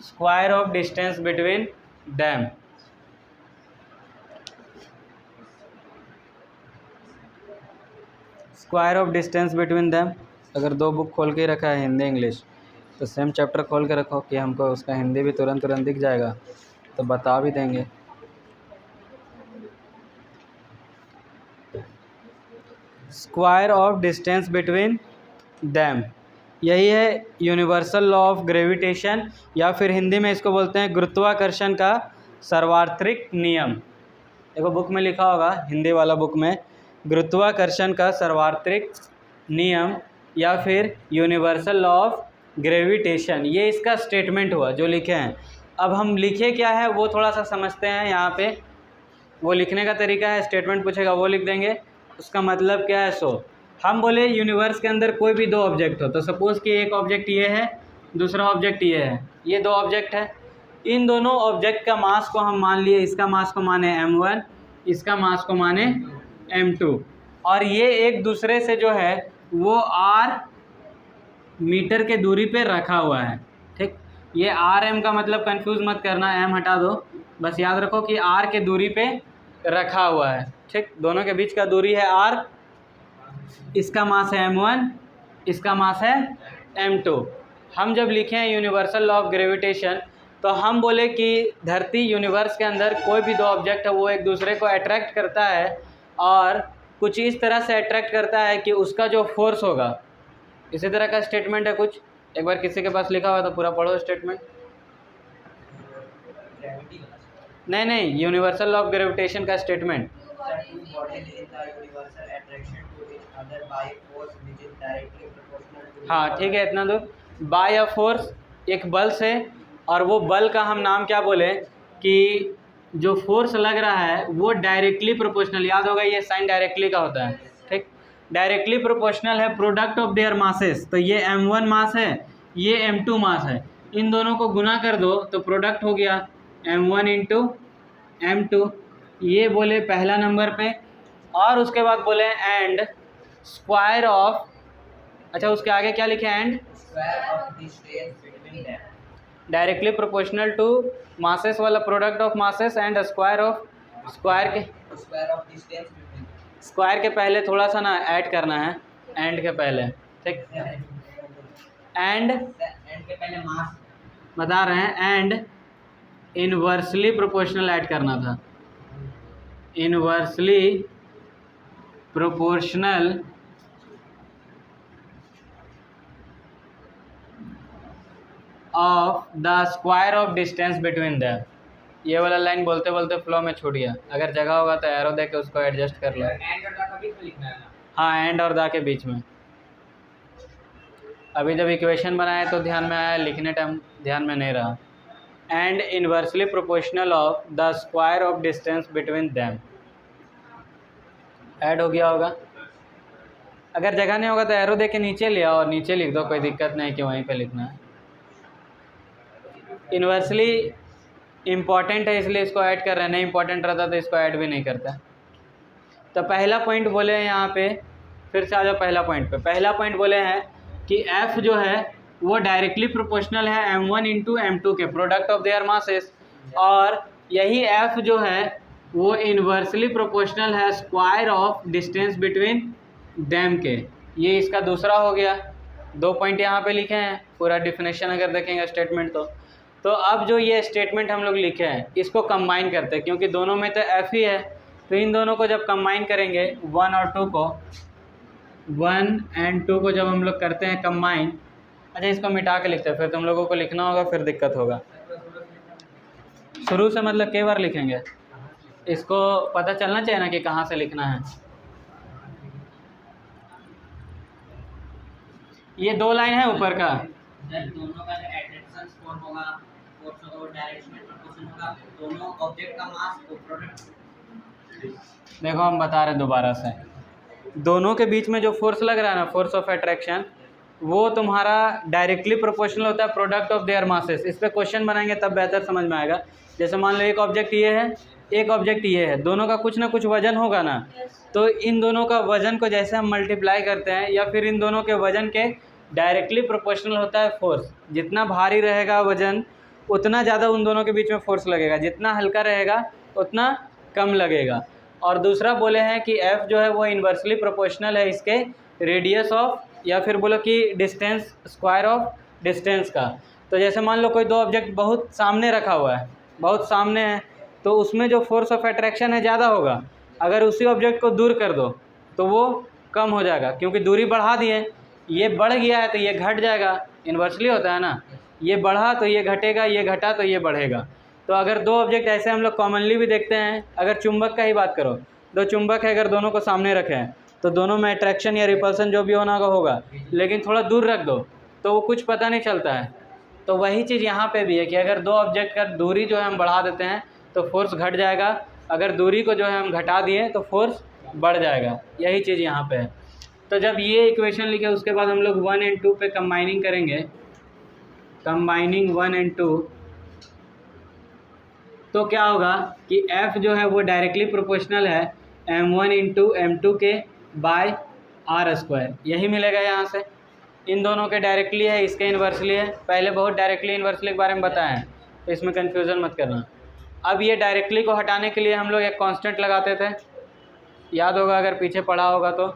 Speaker 1: square of distance between them। Square of distance between them, अगर दो बुक खोल के रखा है हिंदी इंग्लिश, तो सेम चैप्टर खोल के रखो कि हमको उसका हिंदी भी तुरंत दिख जाएगा, तो बता भी देंगे। Square of distance between them, यही है यूनिवर्सल लॉ ऑफ ग्रेविटेशन, या फिर हिंदी में इसको बोलते हैं गुरुत्वाकर्षण का सार्वत्रिक नियम। देखो बुक में लिखा होगा, हिंदी वाला बुक में, गुरुत्वाकर्षण का सार्वत्रिक नियम या फिर यूनिवर्सल लॉ ऑफ ग्रेविटेशन, ये इसका स्टेटमेंट हुआ जो लिखे हैं। अब हम लिखे क्या है वो थोड़ा सा समझते हैं। यहाँ पे वो लिखने का तरीका है, स्टेटमेंट पूछेगा वो लिख देंगे, उसका मतलब क्या है। सो हम बोले यूनिवर्स के अंदर कोई भी दो ऑब्जेक्ट हो, तो सपोज़ कि एक ऑब्जेक्ट ये है, दूसरा ऑब्जेक्ट ये है, ये दो ऑब्जेक्ट है। इन दोनों ऑब्जेक्ट का मास को हम मान लिए, इसका मास को माने m1, इसका मास को माने m2, और ये एक दूसरे से जो है वो r मीटर के दूरी पे रखा हुआ है। ठीक, ये rm का मतलब कंफ्यूज मत करना, m हटा दो, बस याद रखो कि r के दूरी पे रखा हुआ है। ठीक, दोनों के बीच का दूरी है r, इसका मास है m1, इसका मास है m2। हम जब लिखे हैं यूनिवर्सल लॉ ऑफ ग्रेविटेशन, तो हम बोले कि धरती यूनिवर्स के अंदर कोई भी दो ऑब्जेक्ट है वो एक दूसरे को अट्रैक्ट करता है, और कुछ इस तरह से अट्रैक्ट करता है कि उसका जो फोर्स होगा, इसी तरह का स्टेटमेंट है कुछ। एक बार किसी के पास लिखा हुआ तो पूरा पढ़ो स्टेटमेंट। नहीं, यूनिवर्सल लॉ ऑफ ग्रेविटेशन का स्टेटमेंट। हाँ ठीक है, इतना दूर। बाय अ फोर्स, एक बल से, और वो बल का हम नाम क्या बोले कि जो फोर्स लग रहा है वो डायरेक्टली प्रोपोर्शनल, याद होगा ये साइन डायरेक्टली का होता है। ठीक, डायरेक्टली प्रोपोर्शनल है प्रोडक्ट ऑफ देयर मासेस। तो ये m1 मास है, ये m2 मास है, इन दोनों को गुना कर दो तो प्रोडक्ट हो गया m1 इंटू m2, ये बोले पहला नंबर पे। और उसके बाद बोले एंड स्क्वायर ऑफ, अच्छा उसके आगे क्या लिखे, and directly proportional to masses वाला product of masses and square of, square के पहले थोड़ा सा ना ऐड करना है, एंड के पहले। ठीक, एंड के पहले मास बता रहे हैं, एंड इनवर्सली प्रोपोर्शनल ऐड करना था, inversely proportional of the square of distance between them. ये वाला लाइन बोलते बोलते फ्लो में छूट गया, अगर जगह होगा तो एरो दे के उसको एडजस्ट कर लो। हाँ, एंड और दा के बीच में। अभी जब इक्वेशन बनाए तो ध्यान में आया, लिखने टाइम ध्यान में नहीं रहा। And inversely proportional of the square of distance between them, add हो गया होगा। अगर जगह नहीं होगा तो एरो दे के नीचे लिया और नीचे लिख दो, कोई दिक्कत नहीं कि वहीं पे लिखना है। इन्वर्सली इम्पॉर्टेंट है इसलिए इसको ऐड कर रहे हैं, नहीं इम्पॉर्टेंट रहता तो इसको ऐड भी नहीं करता। तो पहला पॉइंट बोले हैं यहाँ पे, फिर से आ जाओ पहला पॉइंट पे। पहला पॉइंट बोले हैं कि F जो है वो डायरेक्टली प्रोपोर्शनल है m1 इंटू m2 के प्रोडक्ट ऑफ देयर मासेस, और यही F जो है वो इन्वर्सली प्रोपोर्शनल है square of distance between them के। ये इसका दूसरा हो गया। दो पॉइंट यहाँ पे लिखे हैं, पूरा डिफिनेशन अगर देखेंगे स्टेटमेंट तो अब जो ये स्टेटमेंट हम लोग लिखे हैं इसको कंबाइन करते हैं, क्योंकि दोनों में तो F ही है, तो इन दोनों को जब कंबाइन करेंगे 1 और 2 को, 1 एंड 2 को जब हम लोग करते हैं कंबाइन। अच्छा इसको मिटा के लिखते हैं, फिर तुम लोगों को लिखना होगा, फिर दिक्कत होगा। शुरू से मतलब कई बार लिखेंगे, इसको पता चलना चाहिए ना कि कहाँ से लिखना है। ये दो लाइन है ऊपर का,
Speaker 2: दोनों का एट्रैक्शन फोर्स होगा, फोर्स होगा, डायरेक्शनल प्रोपोर्शन होगा, दोनों ऑब्जेक्ट का मास को प्रोडक्ट।
Speaker 1: देखो हम बता रहे हैं दोबारा से, दोनों के बीच में जो फोर्स लग रहा है ना, फोर्स ऑफ अट्रैक्शन, वो तुम्हारा डायरेक्टली प्रोपोर्शनल होता है प्रोडक्ट ऑफ देयर मासेस। इस पर क्वेश्चन बनाएंगे तब बेहतर समझ में आएगा। जैसे मान लो एक ऑब्जेक्ट ये है, एक ऑब्जेक्ट ये है, दोनों का कुछ ना कुछ वजन होगा ना, तो इन दोनों का वजन को जैसे हम मल्टीप्लाई करते हैं, या फिर इन दोनों के वजन के डायरेक्टली प्रोपोर्शनल होता है फोर्स। जितना भारी रहेगा वजन उतना ज़्यादा उन दोनों के बीच में फोर्स लगेगा, जितना हल्का रहेगा उतना कम लगेगा। और दूसरा बोले हैं कि F जो है वो इन्वर्सली प्रोपोर्शनल है इसके रेडियस ऑफ, या फिर बोलो कि डिस्टेंस स्क्वायर ऑफ डिस्टेंस का। तो जैसे मान लो कोई दो ऑब्जेक्ट बहुत सामने रखा हुआ है, बहुत सामने है, तो उसमें जो फोर्स ऑफ अट्रैक्शन है ज़्यादा होगा। अगर उसी ऑब्जेक्ट को दूर कर दो तो वो कम हो जाएगा, क्योंकि दूरी बढ़ा दिए, ये बढ़ गया है तो ये घट जाएगा, इन्वर्सली होता है ना, ये बढ़ा तो ये घटेगा, ये घटा तो ये बढ़ेगा। तो अगर दो ऑब्जेक्ट ऐसे हम लोग कॉमनली भी देखते हैं, अगर चुंबक का ही बात करो, दो चुंबक है, अगर दोनों को सामने रखें तो दोनों में अट्रैक्शन या रिपल्सन जो भी होना होगा, लेकिन थोड़ा दूर रख दो तो वो कुछ पता नहीं चलता है। तो वही चीज़ यहाँ पे भी है कि अगर दो ऑब्जेक्ट का दूरी जो है हम बढ़ा देते हैं तो फोर्स घट जाएगा, अगर दूरी को जो है हम घटा दिए तो फोर्स बढ़ जाएगा। यही चीज़ यहाँ पे है। तो जब ये इक्वेशन लिखे उसके बाद हम लोग 1 और 2 पे कंबाइनिंग करेंगे, कंबाइनिंग 1 और 2, तो क्या होगा कि F जो है वो डायरेक्टली प्रोपोर्शनल है m1 इंटू m2 के बाय आर स्क्वायर, यही मिलेगा यहाँ से। इन दोनों के डायरेक्टली है, इसके इन्वर्सली है। पहले बहुत डायरेक्टली इन्वर्सली के बारे में बताए हैं, तो इसमें कन्फ्यूज़न मत करना। अब ये डायरेक्टली को हटाने के लिए हम लोग एक कांस्टेंट लगाते थे, याद होगा अगर पीछे पढ़ा होगा तो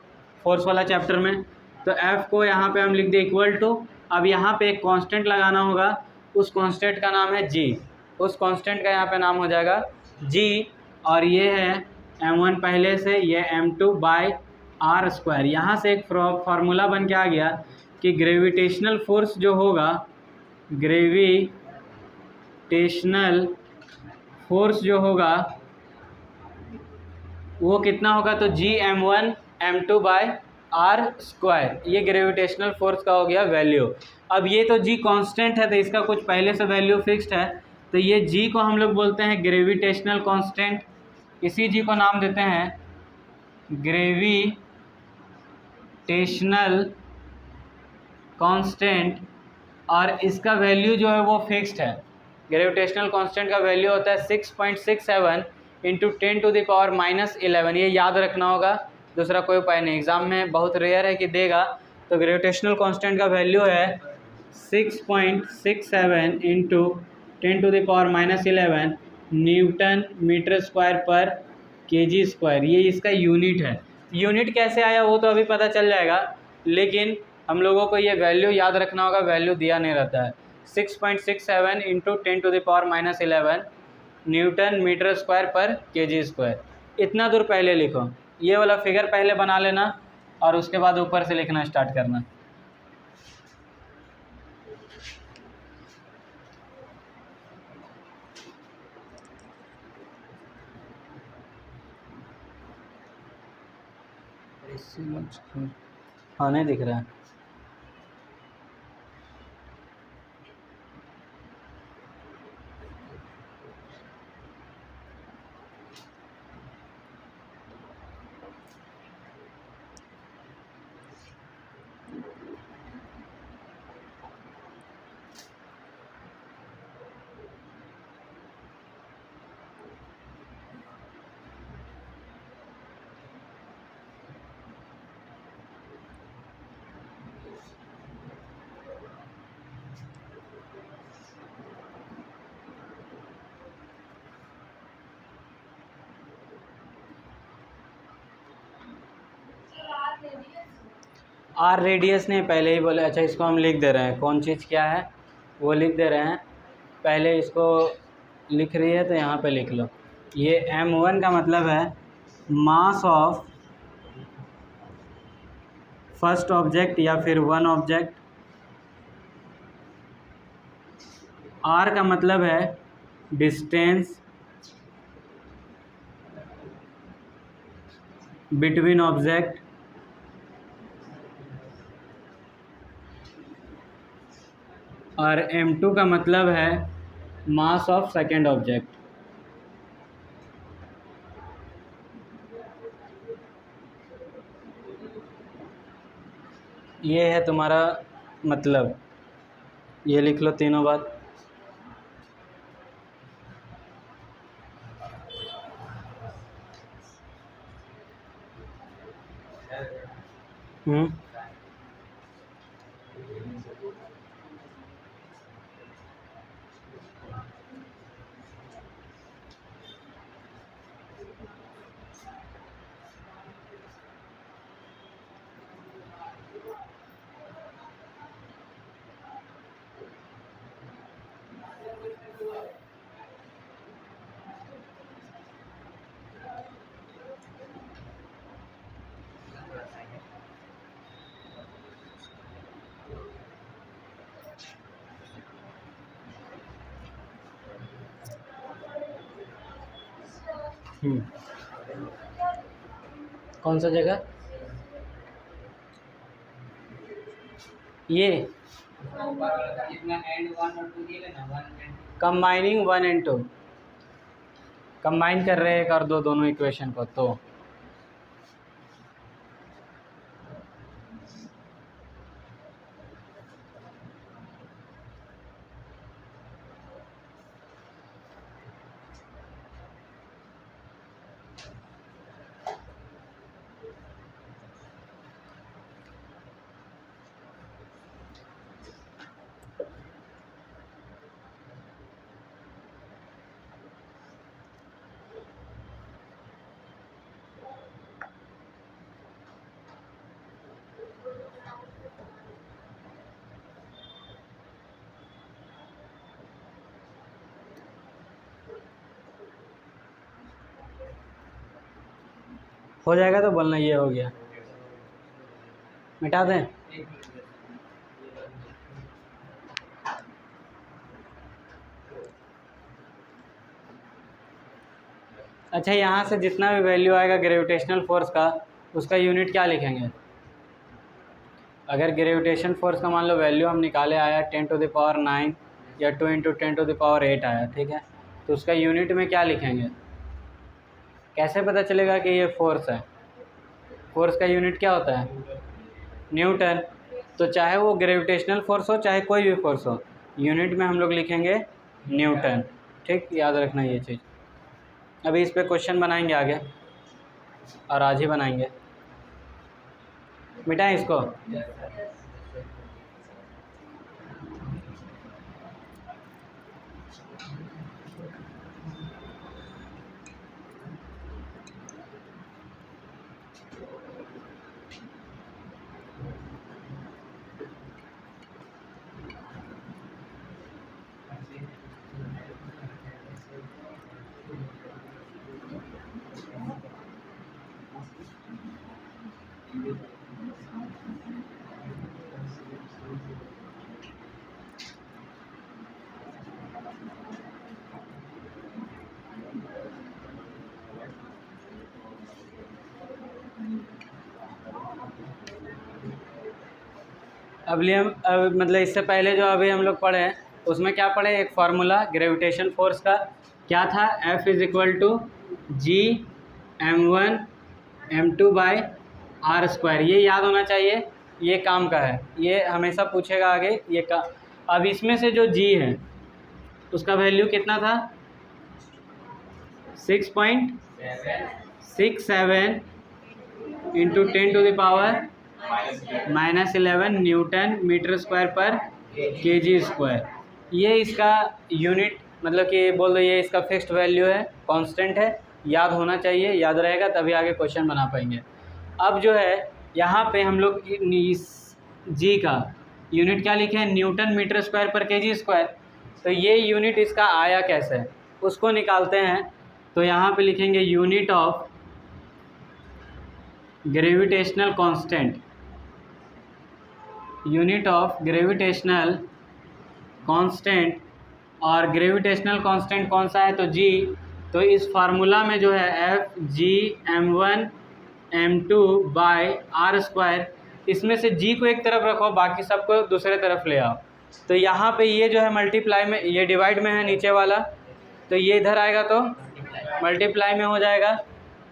Speaker 1: फोर्स वाला चैप्टर में। तो F को यहाँ पे हम लिख दें इक्वल टू, अब यहाँ पे एक कांस्टेंट लगाना होगा, उस कांस्टेंट का नाम है G, उस कांस्टेंट का यहाँ पे नाम हो जाएगा G, और ये है m1 पहले से, ये m2 बाय आर स्क्वायर। यहाँ से एक फार्मूला बन के आ गया कि ग्रेविटेशनल फोर्स जो होगा, ग्रेविटेशनल फोर्स जो होगा वो कितना होगा, तो Gm1 m2 by R square, ये ग्रेविटेशनल फोर्स का हो गया वैल्यू। अब ये तो G कांस्टेंट है तो इसका कुछ पहले से वैल्यू फिक्स्ड है, तो ये G को हम लोग बोलते हैं ग्रेविटेशनल कांस्टेंट, इसी G को नाम देते हैं ग्रेविटेशनल कांस्टेंट, और इसका वैल्यू जो है वो फिक्स्ड है। ग्रेविटेशनल कांस्टेंट का वैल्यू होता है 6.67 इंटू 10⁻⁻11, ये याद रखना होगा, दूसरा कोई उपाय नहीं। एग्ज़ाम में बहुत रेयर है कि देगा, तो ग्रेविटेशनल कांस्टेंट का वैल्यू है 6.67 इंटू 10⁻⁻11 न्यूटन मीटर स्क्वायर पर केजी स्क्वायर, ये इसका यूनिट है। यूनिट कैसे आया वो तो अभी पता चल जाएगा, लेकिन हम लोगों को ये वैल्यू याद रखना होगा, वैल्यू दिया नहीं रहता है। 6.67 इंटू 10⁻⁻11 न्यूटन मीटर स्क्वायर पर केजी स्क्वायर, इतना दूर पहले लिखो, ये वाला फिगर पहले बना लेना और उसके बाद ऊपर से लिखना स्टार्ट करना। हाँ नहीं दिख रहा है। आर रेडियस नहीं, पहले ही बोले। अच्छा इसको हम लिख दे रहे हैं, कौन चीज़ क्या है वो लिख दे रहे हैं, पहले इसको लिख रही है तो यहाँ पे लिख लो। ये m1 का मतलब है मास ऑफ फर्स्ट ऑब्जेक्ट या फिर वन ऑब्जेक्ट, r का मतलब है डिस्टेंस बिटवीन ऑब्जेक्ट, और m2 का मतलब है मास ऑफ सेकेंड ऑब्जेक्ट। ये है तुम्हारा मतलब, ये लिख लो तीनों बात। कौन सा जगह? ये
Speaker 2: इसमें एंड 1 और 2 दिए ना, 1 एंड
Speaker 1: कंबाइनिंग 1 and 2, कंबाइन कर रहे हैं एक और दो दोनों इक्वेशन को, तो हो जाएगा तो बोलना ये हो गया, मिटा दें। अच्छा, यहाँ से जितना भी वैल्यू आएगा ग्रेविटेशनल फोर्स का, उसका यूनिट क्या लिखेंगे? अगर ग्रेविटेशन फोर्स का मान लो वैल्यू हम निकाले आया 10⁹ या 2 × 10⁸ आया, ठीक है, तो उसका यूनिट में क्या लिखेंगे? कैसे पता चलेगा कि ये फोर्स है? फोर्स का यूनिट क्या होता है? न्यूटन। तो चाहे वो ग्रेविटेशनल फोर्स हो चाहे कोई भी फोर्स हो, यूनिट में हम लोग लिखेंगे न्यूटन। ठीक, याद रखना ये चीज़। अभी इस पे क्वेश्चन बनाएंगे आगे, और आज ही बनाएंगे। मिटाएं इसको। अब मतलब इससे पहले जो अभी हम लोग पढ़े उसमें क्या पढ़े? एक फार्मूला ग्रेविटेशन फोर्स का क्या था? F = G(m1m2/r²). ये याद होना चाहिए, ये काम का है, ये हमेशा पूछेगा आगे ये का। अब इसमें से जो G है उसका वैल्यू कितना था? 6.67 × 10⁻⁻11 न्यूटन मीटर स्क्वायर पर kg²। ये इसका यूनिट, मतलब कि बोल दो ये इसका फिक्स्ड वैल्यू है, कांस्टेंट है, याद होना चाहिए, याद रहेगा तभी आगे क्वेश्चन बना पाएंगे। अब जो है यहाँ पे हम लोग इस जी का यूनिट क्या लिखे हैं? न्यूटन मीटर स्क्वायर पर kg²। तो ये यूनिट इसका आया कैसे, उसको निकालते हैं। तो यहाँ पे लिखेंगे unit of gravitational constant, unit of gravitational constant. और ग्रेविटेशनल कांस्टेंट कौन सा है? तो जी। तो इस फार्मूला में जो है Fg(m1m2/r²), इसमें से जी को एक तरफ रखो, बाकी सबको दूसरे तरफ ले आओ। तो यहाँ पे ये जो है मल्टीप्लाई में, ये डिवाइड में है नीचे वाला, तो ये इधर आएगा तो मल्टीप्लाई में हो जाएगा।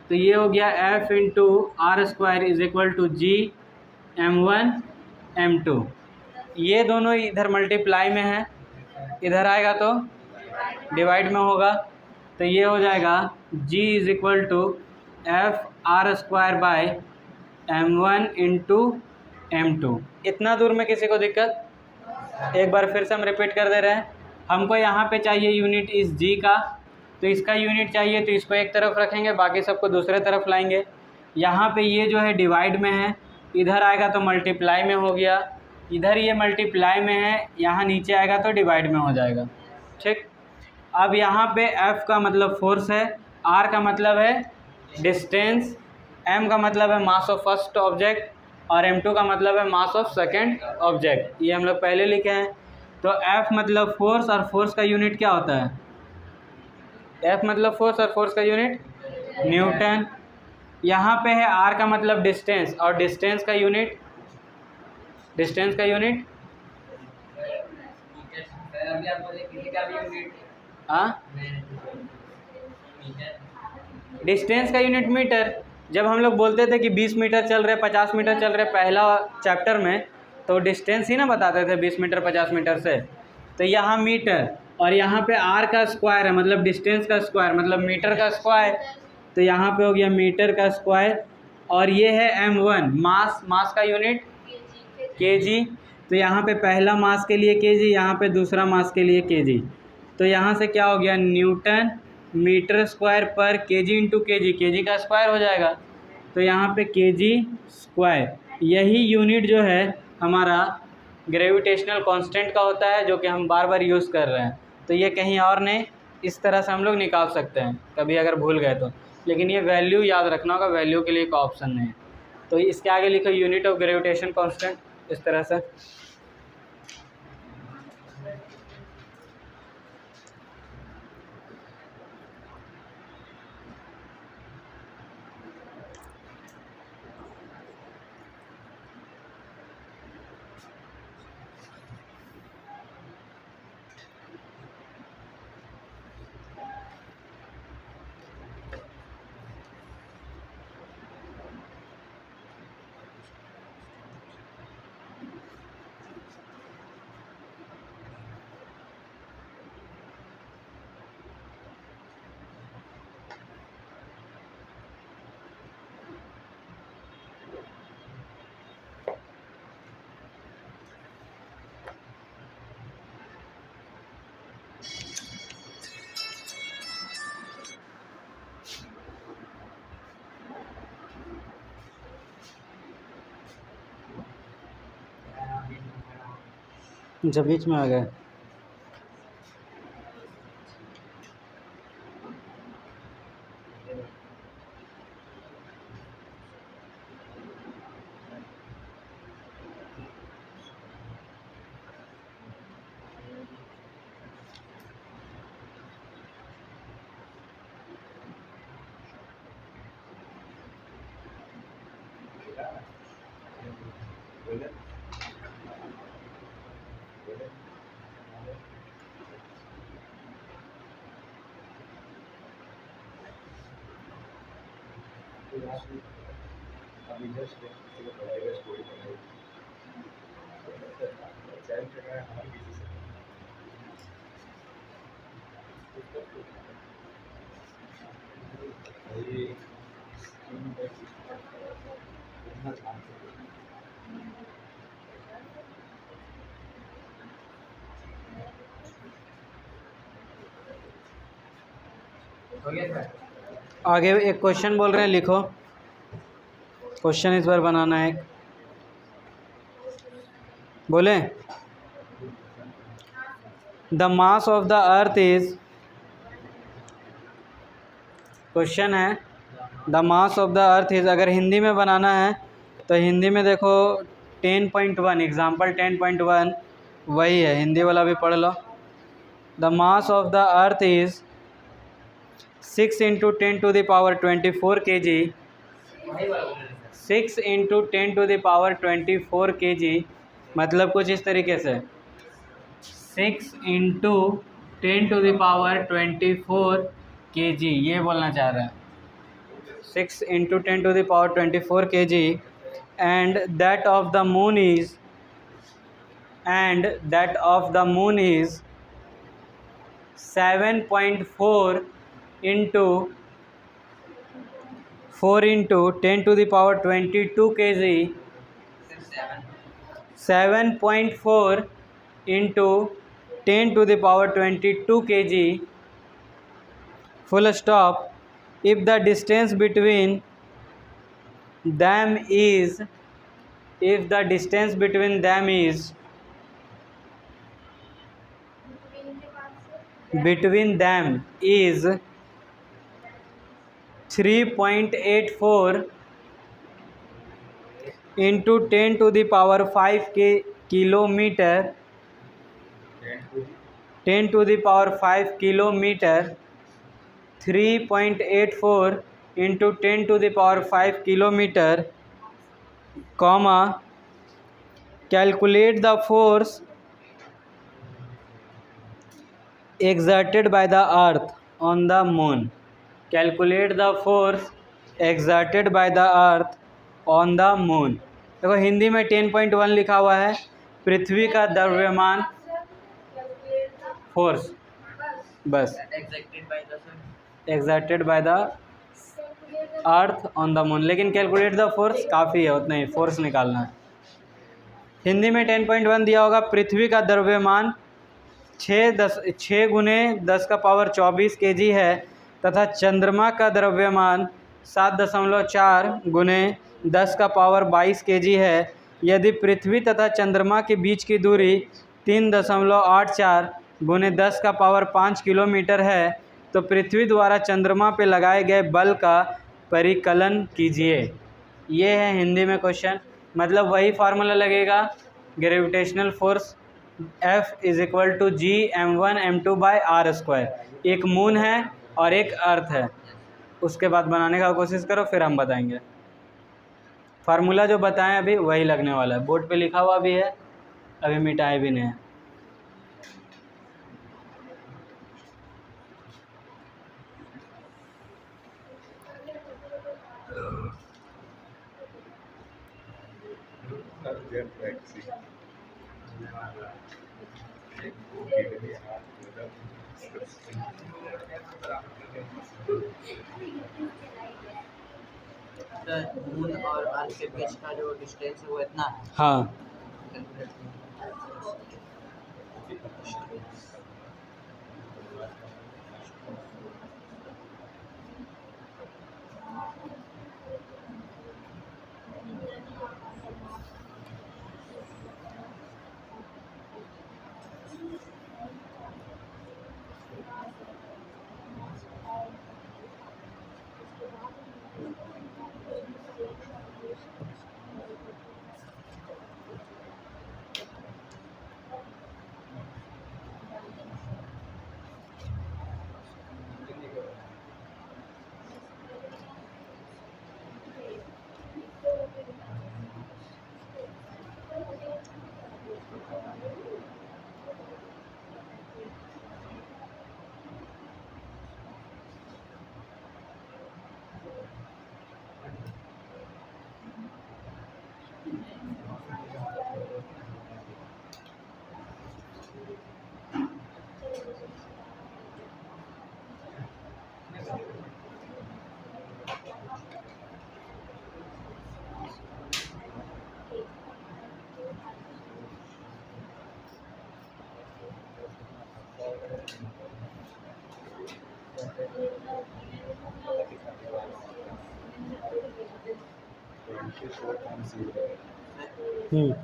Speaker 1: तो ये हो गया F(r²) = G(m1m2). ये दोनों इधर मल्टीप्लाई में है, इधर आएगा तो डिवाइड में होगा। तो ये हो जाएगा G = F(r²/m1 × m2). इतना दूर में किसी को दिक्कत? एक बार फिर से हम रिपीट कर दे रहे हैं। हमको यहाँ पे चाहिए यूनिट इस G का, तो इसका यूनिट चाहिए तो इसको एक तरफ रखेंगे, बाकी सबको दूसरे तरफ लाएंगे। यहाँ पे ये जो है डिवाइड में है, इधर आएगा तो मल्टीप्लाई में हो गया, इधर ये मल्टीप्लाई में है, यहाँ नीचे आएगा तो डिवाइड में हो जाएगा। ठीक, अब यहाँ पे F का मतलब फोर्स है, R का मतलब है डिस्टेंस, M का मतलब है मास ऑफ फर्स्ट ऑब्जेक्ट, और M2 का मतलब है मास ऑफ सेकंड ऑब्जेक्ट। ये हम लोग पहले लिखे हैं। तो F मतलब फोर्स, और फोर्स का यूनिट क्या होता है? F मतलब फोर्स, और फोर्स का यूनिट न्यूटन। यहाँ पे है आर का मतलब डिस्टेंस, और डिस्टेंस का यूनिट
Speaker 2: अभी आप बोले किसी का भी यूनिट
Speaker 1: हाँ,
Speaker 2: मीटर।
Speaker 1: डिस्टेंस का यूनिट मीटर। जब हम लोग बोलते थे कि 20 मीटर चल रहे, 50 मीटर चल रहे पहला चैप्टर में, तो डिस्टेंस ही ना बताते थे 20 मीटर 50 मीटर से। तो यहाँ मीटर, और यहाँ पे आर का स्क्वायर है, मतलब डिस्टेंस का स्क्वायर, मतलब मीटर का स्क्वायर। तो यहाँ पे हो गया मीटर का स्क्वायर। और ये है m1 मास का यूनिट केजी। तो यहाँ पे पहला मास के लिए केजी, यहाँ पे दूसरा मास के लिए केजी। तो यहाँ से क्या हो गया, न्यूटन मीटर स्क्वायर पर केजी इंटू केजी, केजी का स्क्वायर हो जाएगा। तो यहाँ पे केजी स्क्वायर, यही यूनिट जो है हमारा ग्रेविटेशनल कांस्टेंट का होता है, जो कि हम बार बार यूज़ कर रहे हैं। तो ये कहीं और नहीं, इस तरह से हम लोग निकाल सकते हैं कभी अगर भूल गए तो। लेकिन ये वैल्यू याद रखना होगा, वैल्यू के लिए एक ऑप्शन नहीं है। तो इसके आगे लिखो यूनिट ऑफ ग्रेविटेशन कांस्टेंट, इस तरह से। जब बीच में आ गए
Speaker 2: हो गया सर।
Speaker 1: आगे एक क्वेश्चन बोल रहे हैं, लिखो क्वेश्चन इस बार बनाना है। बोले the mass of the earth is, question है the mass of the earth is. अगर हिंदी में बनाना है तो हिंदी में देखो 10.1, एग्जाम्पल 10.1 वही है, हिंदी वाला भी पढ़ लो। The mass of the earth is 6 × 10⁻24 kg, 6 × 10⁻24 kg, मतलब कुछ इस तरीके से 6 × 10⁻24 kg, ये बोलना चाह रहा है, 6 × 10⁻24 kg। And that of the moon is 7.4 into 4 into 10⁻22 kg, 7.4 into 10⁻22 kg, full stop. If the distance between them is, between them is 3.84 into 10⁵ kilometer, 10⁵ kilometer, 3.84 into 10⁵ kilometre, comma, calculate the force exerted by the earth on the moon. Calculate the force exerted by the earth on the moon. देखो हिंदी में 10.1 लिखा हुआ है, पृथ्वी का द्रव्यमान force, बस exerted by the earth on the moon, लेकिन calculate the force काफ़ी है, उतना ही फोर्स निकालना है। हिंदी में 10.1 दिया होगा, पृथ्वी का द्रव्यमान 6 गुने 10⁻24 kg है, तथा चंद्रमा का द्रव्यमान 7.4 गुने 10⁻22 kg है। यदि पृथ्वी तथा चंद्रमा के बीच की दूरी 3.84 गुने 10⁵ किलोमीटर है, तो पृथ्वी द्वारा चंद्रमा पे लगाए गए बल का परिकलन कीजिए। ये है हिंदी में क्वेश्चन, मतलब वही फार्मूला लगेगा, gravitational force F = G m1m2/r²। एक मून है और एक अर्थ है, उसके बाद बनाने का कोशिश करो, फिर हम बताएंगे। फार्मूला जो बताएं अभी वही लगने वाला है, बोर्ड पे लिखा हुआ भी है, अभी मिटाए भी नहीं है।
Speaker 2: मून और अर्थ के बीच का जो डिस्टेंस है वो इतना है।
Speaker 1: हाँ,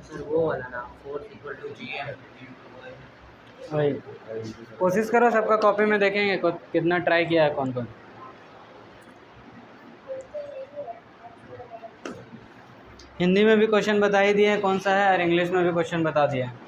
Speaker 2: सर वो वाला ना, फोर्स इक्वल टू GM।
Speaker 1: वही कोशिश करो, सबका कॉपी में देखेंगे कितना ट्राई किया है कौन कौन। हिंदी में भी क्वेश्चन बता ही दिए हैं कौन सा है, और इंग्लिश में भी क्वेश्चन बता दिया है।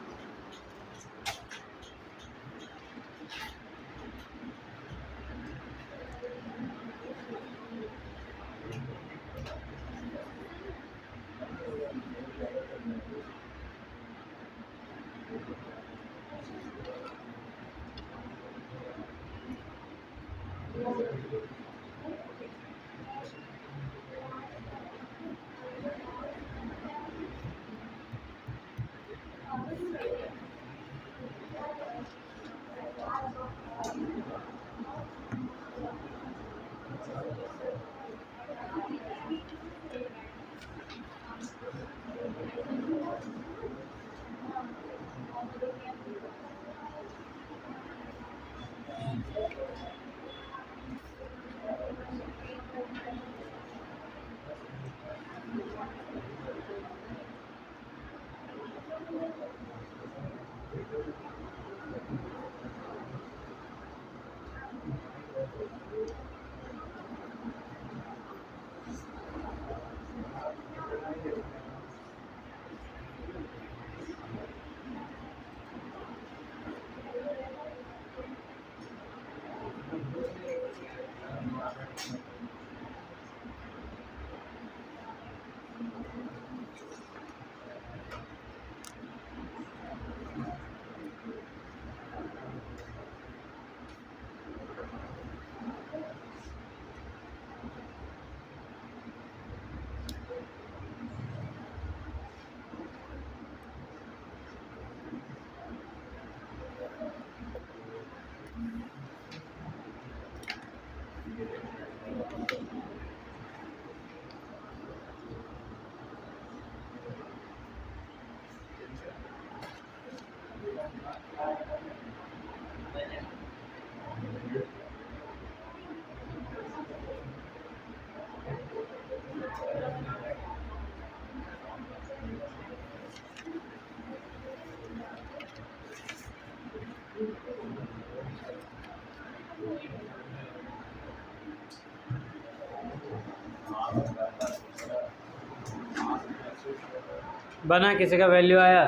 Speaker 1: बना, किसी का वैल्यू आया?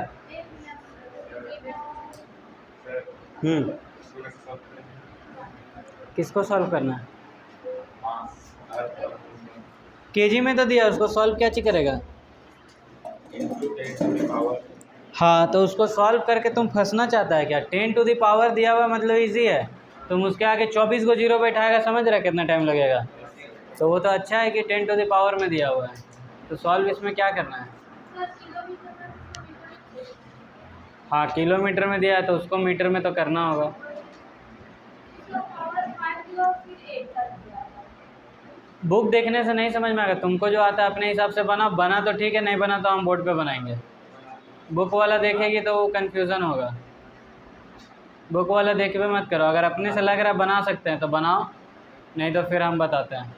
Speaker 1: किसको सॉल्व करना है? केजी में तो दिया, उसको सॉल्व क्या चीज करेगा? हाँ, तो उसको सॉल्व करके तुम फंसना चाहता है क्या? 10 टू द पावर दिया हुआ मतलब इजी है, तुम उसके आगे 24 को जीरो बैठाएगा, समझ रहा है कितना टाइम लगेगा? तो वो तो अच्छा है कि 10 टू द पावर में दिया हुआ है, तो सॉल्व इसमें क्या करना है? हाँ, किलोमीटर में दिया है तो उसको मीटर में तो करना होगा। बुक देखने से नहीं समझ में आएगा, तुमको जो आता है अपने हिसाब से बना, बना तो ठीक है, नहीं बना तो हम बोर्ड पे बनाएंगे। बुक वाला देखेगी तो वो कन्फ्यूज़न होगा, बुक वाला देख के मत करो, अगर अपने से लग रहा है बना सकते हैं तो बनाओ, नहीं तो फिर हम बताते हैं।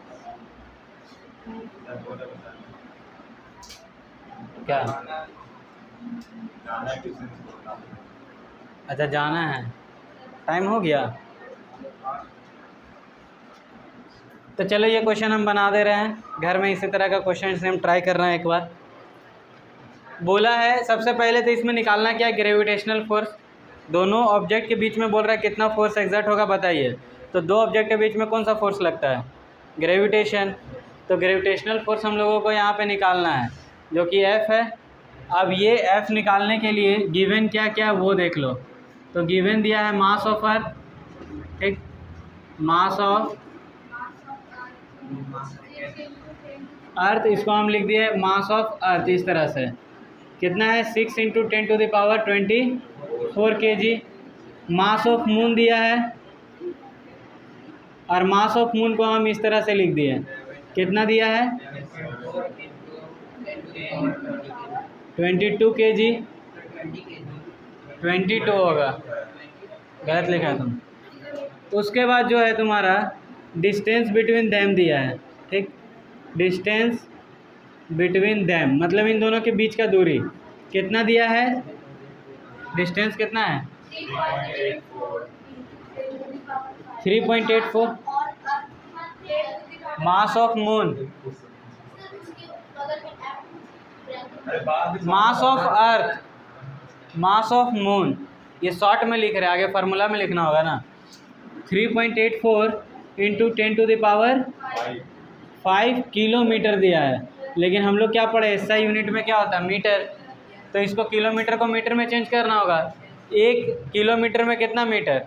Speaker 1: क्या? अच्छा, जाना है, टाइम हो गया। तो चलो ये क्वेश्चन हम बना दे रहे हैं, घर में इसी तरह का क्वेश्चन से हम ट्राई कर रहे हैं एक बार। बोला है सबसे पहले तो इसमें निकालना क्या है, ग्रेविटेशनल फोर्स। दोनों ऑब्जेक्ट के बीच में बोल रहा है कितना फोर्स एग्जर्ट होगा बताइए। तो दो ऑब्जेक्ट के बीच में कौन सा फोर्स लगता है? ग्रेविटेशन। तो ग्रेविटेशनल फोर्स हम लोगों को यहाँ पे निकालना है, जो कि F है। अब ये F निकालने के लिए गिवन क्या क्या वो देख लो। तो गिवन दिया है मास ऑफ अर्थ, ठीक, मास ऑफ अर्थ, इसको हम लिख दिए मास ऑफ अर्थ इस तरह से। कितना है? 6 into 10 to the power 24 kg। Mass of moon दिया है, और मास ऑफ मून को हम इस तरह से लिख दिए, कितना दिया है? 22 kg। 22 होगा, गलत लिखा है तुम। उसके बाद जो है तुम्हारा डिस्टेंस बिटवीन देम दिया है, ठीक, डिस्टेंस बिटवीन देम मतलब इन दोनों के बीच का दूरी कितना दिया है? डिस्टेंस कितना है? 3.84। मास of moon, mass of earth, mass of moon, ये शॉर्ट में लिख रहे हैं, आगे फार्मूला में लिखना होगा ना। 3.84 into 10 to the power 5 kilometre दिया है, लेकिन हम लोग क्या पढ़े, SI यूनिट में क्या होता है? मीटर। तो इसको किलोमीटर को मीटर में चेंज करना होगा। 1 किलोमीटर में कितना मीटर?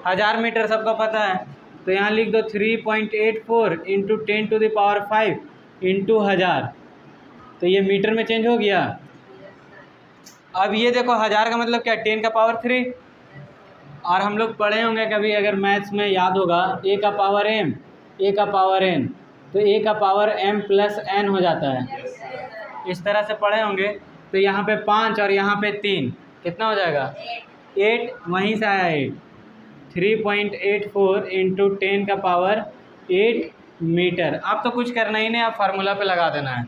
Speaker 1: 1000 मीटर, सबको पता है। तो यहाँ लिख दो 3.84 into 10 to the power 5 into 1000, तो ये मीटर में चेंज हो गया। अब ये देखो 1000 का मतलब क्या? 10 का पावर 3। और हम लोग पढ़े होंगे कभी, अगर मैथ्स में याद होगा, A का पावर M, A का पावर N, तो A का पावर M प्लस N हो जाता है, इस तरह से पढ़े होंगे। तो यहाँ पे 5 और यहाँ पे 3, कितना हो जाएगा? 8, वहीं से आया 8। 3.84 इंटू 10 का पावर 8 मीटर। अब तो कुछ करना ही नहीं, आप फार्मूला पे लगा देना है।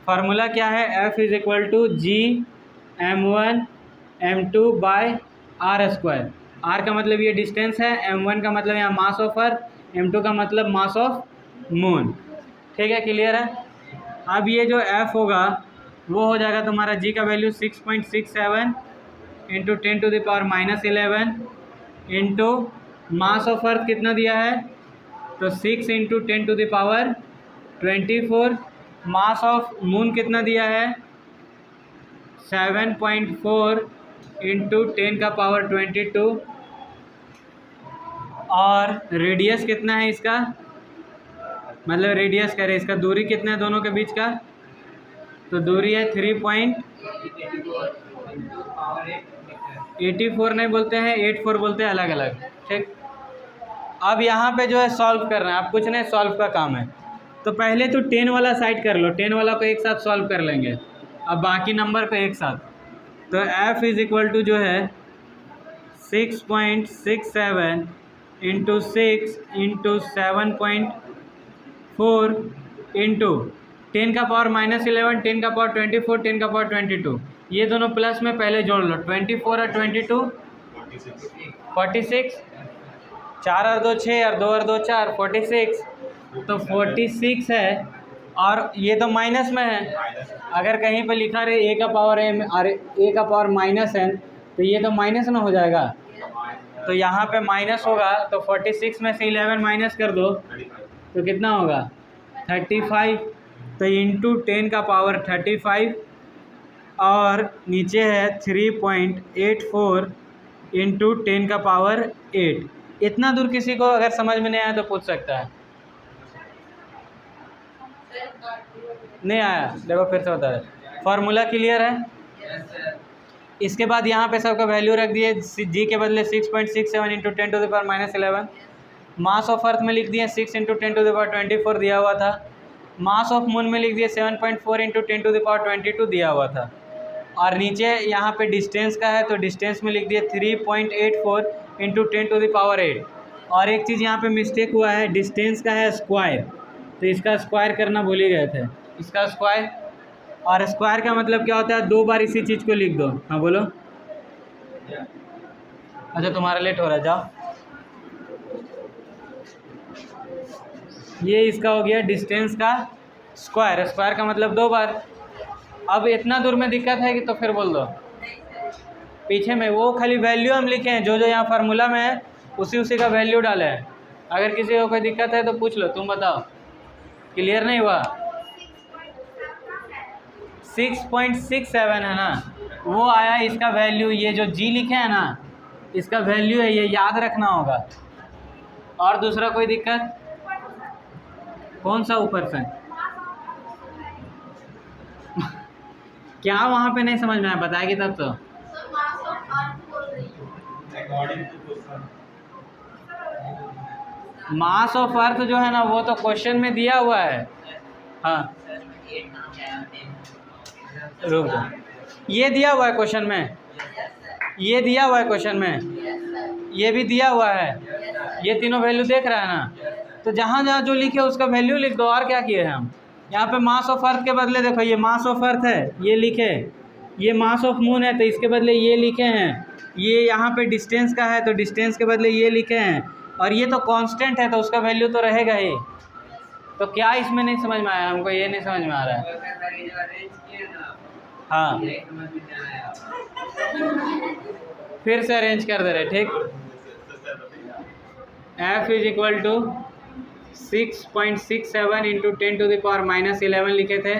Speaker 1: फार्मूला क्या है? F is equal to G M1 M2 by R square. R का मतलब ये डिस्टेंस है, M1 का मतलब यहाँ मास ऑफ अर्थ, M2 का मतलब मास ऑफ मून। ठीक है, क्लियर है? अब ये जो F होगा वो हो जाएगा तुम्हारा G का value 6.67 into 10 to the power -11 into mass of earth कितना दिया है? तो 6 into 10 to the power 24। Mass of moon कितना दिया है? 7.4 इंटू 10 का पावर 22। और रेडियस कितना है इसका? मतलब रेडियस करे, इसका दूरी कितना है दोनों के बीच का? तो दूरी है 3.84 नहीं बोलते हैं, 84 बोलते हैं, अलग अलग, ठीक। अब यहाँ पे जो है सॉल्व करना है, अब कुछ नहीं, सॉल्व का काम है। तो पहले तो 10 वाला साइड कर लो, 10 वाला को एक साथ सॉल्व कर लेंगे, अब बाकी नंबर पे एक साथ। तो F इज इक्वल टू जो है 6.67 इंटू 6 इंटू 7.4 इंटू 10 का पावर -11, 10 का पावर 24, 10 का पावर 22, ये दोनों प्लस में पहले जोड़ लो। 24 और 22 46, 4 और 2 6 और 2 और 2 4, 46। तो 46 है और ये तो माइनस में है, अगर कहीं पे लिखा रहे ए का पावर m और ए का पावर -n तो ये तो माइनस ना हो जाएगा। तो यहाँ पे माइनस होगा तो 46 में से 11 माइनस कर दो तो कितना होगा 35। तो इंटू 10 का पावर 35 और नीचे है 3.84 इंटू 10 का पावर 8। इतना दूर किसी को अगर समझ में नहीं आया तो पूछ सकता है। नहीं आया, देखो फिर से बता रहे। फार्मूला क्लियर है। इसके बाद यहाँ पे सबका वैल्यू रख दिए, जी के बदले 6.67 into 10 to the power -11। Mass of earth में लिख दिए 6 इंटू 10 टू द पावर 24 दिया हुआ था। मास ऑफ मून में लिख दिए 7.4 इंटू 10 टू द पावर 22 दिया हुआ था। और नीचे यहाँ पे डिस्टेंस का है तो डिस्टेंस में लिख दिए 3.84 इंटू 10 टू द पावर 8। और एक चीज़ यहाँ पे मिस्टेक हुआ है, डिस्टेंस का है स्क्वायर, तो इसका स्क्वायर करना भूल ही गए थे, इसका स्क्वायर। और स्क्वायर का मतलब क्या होता है, 2 बार इसी चीज़ को लिख दो। हाँ बोलो। अच्छा तुम्हारा लेट हो रहा है, जाओ। ये इसका हो गया डिस्टेंस का स्क्वायर, स्क्वायर का मतलब 2 बार। अब इतना दूर में दिक्कत है कि तो फिर बोल दो पीछे में, वो खाली वैल्यू हम लिखे हैं, जो जो यहाँ फार्मूला में है उसी का वैल्यू डाले हैं। अगर किसी को कोई दिक्कत है तो पूछ लो। तुम बताओ, क्लियर नहीं हुआ? 6.67 है ना, वो आया इसका वैल्यू। ये जो जी लिखे हैं ना, इसका वैल्यू है, ये याद रखना होगा। और दूसरा कोई दिक्कत? कौन सा ऊपर से? क्या वहाँ पे नहीं समझ में आया, बताएगी तब तो। मास ऑफ अर्थ जो है ना वो तो क्वेश्चन में दिया हुआ है। हाँ रुक जाओ, ये दिया हुआ है क्वेश्चन में, ये दिया हुआ है क्वेश्चन में, ये भी दिया हुआ है, ये तीनों वैल्यू देख रहा है ना। तो जहाँ जहाँ जो लिखे उसका वैल्यू लिख दो। और क्या किए हैं हम यहाँ पे? मास ऑफ अर्थ के बदले देखो ये मास ऑफ अर्थ है, ये लिखे। ये मास ऑफ मून है तो इसके बदले ये लिखे हैं। ये यहाँ पे डिस्टेंस का है तो डिस्टेंस के बदले ये लिखे हैं। और ये तो कांस्टेंट है तो उसका वैल्यू तो रहेगा ही। तो क्या इसमें नहीं समझ में आया? हमको ये नहीं समझ में आ रहा है। हाँ फिर से अरेंज कर दे रहे, ठीक। F is equal to 6.67 into 10 to the power -11 लिखे थे।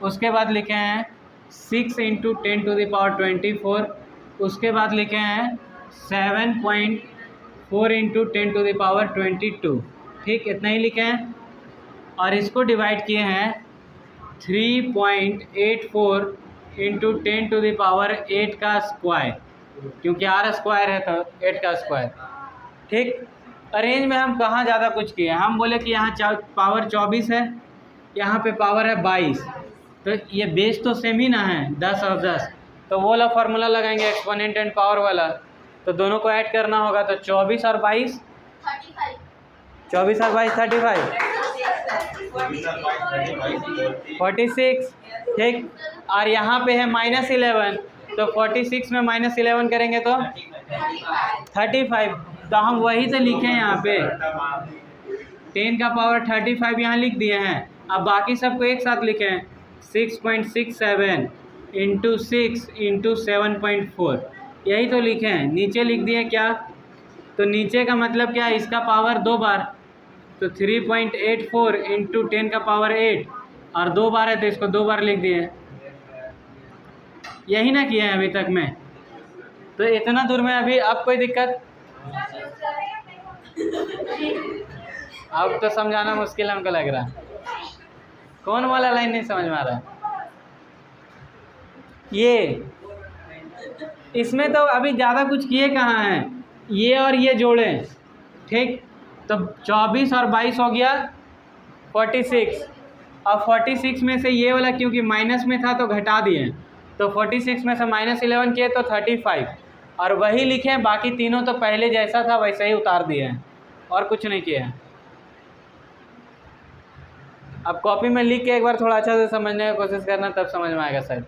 Speaker 1: उसके बाद लिखे हैं 6 इंटू 10 टू द पावर 24। उसके बाद लिखे हैं 7.4 इंटू 10 टू द पावर 22। ठीक, इतना ही लिखे हैं। और इसको डिवाइड किए हैं 3.84 इंटू 10 टू द पावर 8 का स्क्वायर, क्योंकि R स्क्वायर है तो 8 का स्क्वायर। ठीक, अरेंज में हम कहाँ ज़्यादा कुछ किए, हम बोले कि यहाँ पावर 24 है, यहाँ पे पावर है 22, तो ये बेस तो सेम ही ना है, 10 और 10। तो वो वाला फार्मूला लगाएंगे एक्सपोनेंट एंड पावर वाला, तो दोनों को ऐड करना होगा। तो 24 और 22 24 और 22 35 46। ठीक, और यहाँ पे है -11, तो 46 में -11 करेंगे तो 35। तो हम वही तो लिखे हैं यहाँ पे, 10 का पावर 35 यहाँ लिख दिए हैं। अब बाकी सबको एक साथ लिखे हैं 6.67 इंटू 6 इंटू 7.4, यही तो लिखे हैं। नीचे लिख दिए क्या, तो नीचे का मतलब क्या है, इसका पावर 2 बार, तो 3.84 इंटू 10 का पावर 8, और 2 बार है तो इसको 2 बार लिख दिए। यही ना किए हैं अभी तक में। तो इतना दूर में अभी अब कोई दिक्कत? अब तो समझाना मुश्किल हमको लग रहा है। कौन वाला लाइन नहीं समझ में आ रहा है? ये इसमें तो अभी ज़्यादा कुछ किए कहाँ हैं, ये और ये जोड़े। ठीक, तो 24 और 22 हो गया 46। अब 46 में से ये वाला क्योंकि माइनस में था तो घटा दिए, तो 46 में से -11 किए तो 35, और वही लिखे। बाकी तीनों तो पहले जैसा था वैसे ही उतार दिए हैं, और कुछ नहीं किए हैं। अब कॉपी में लिख के एक बार थोड़ा अच्छा से समझने की कोशिश करना, तब समझ में आएगा शायद।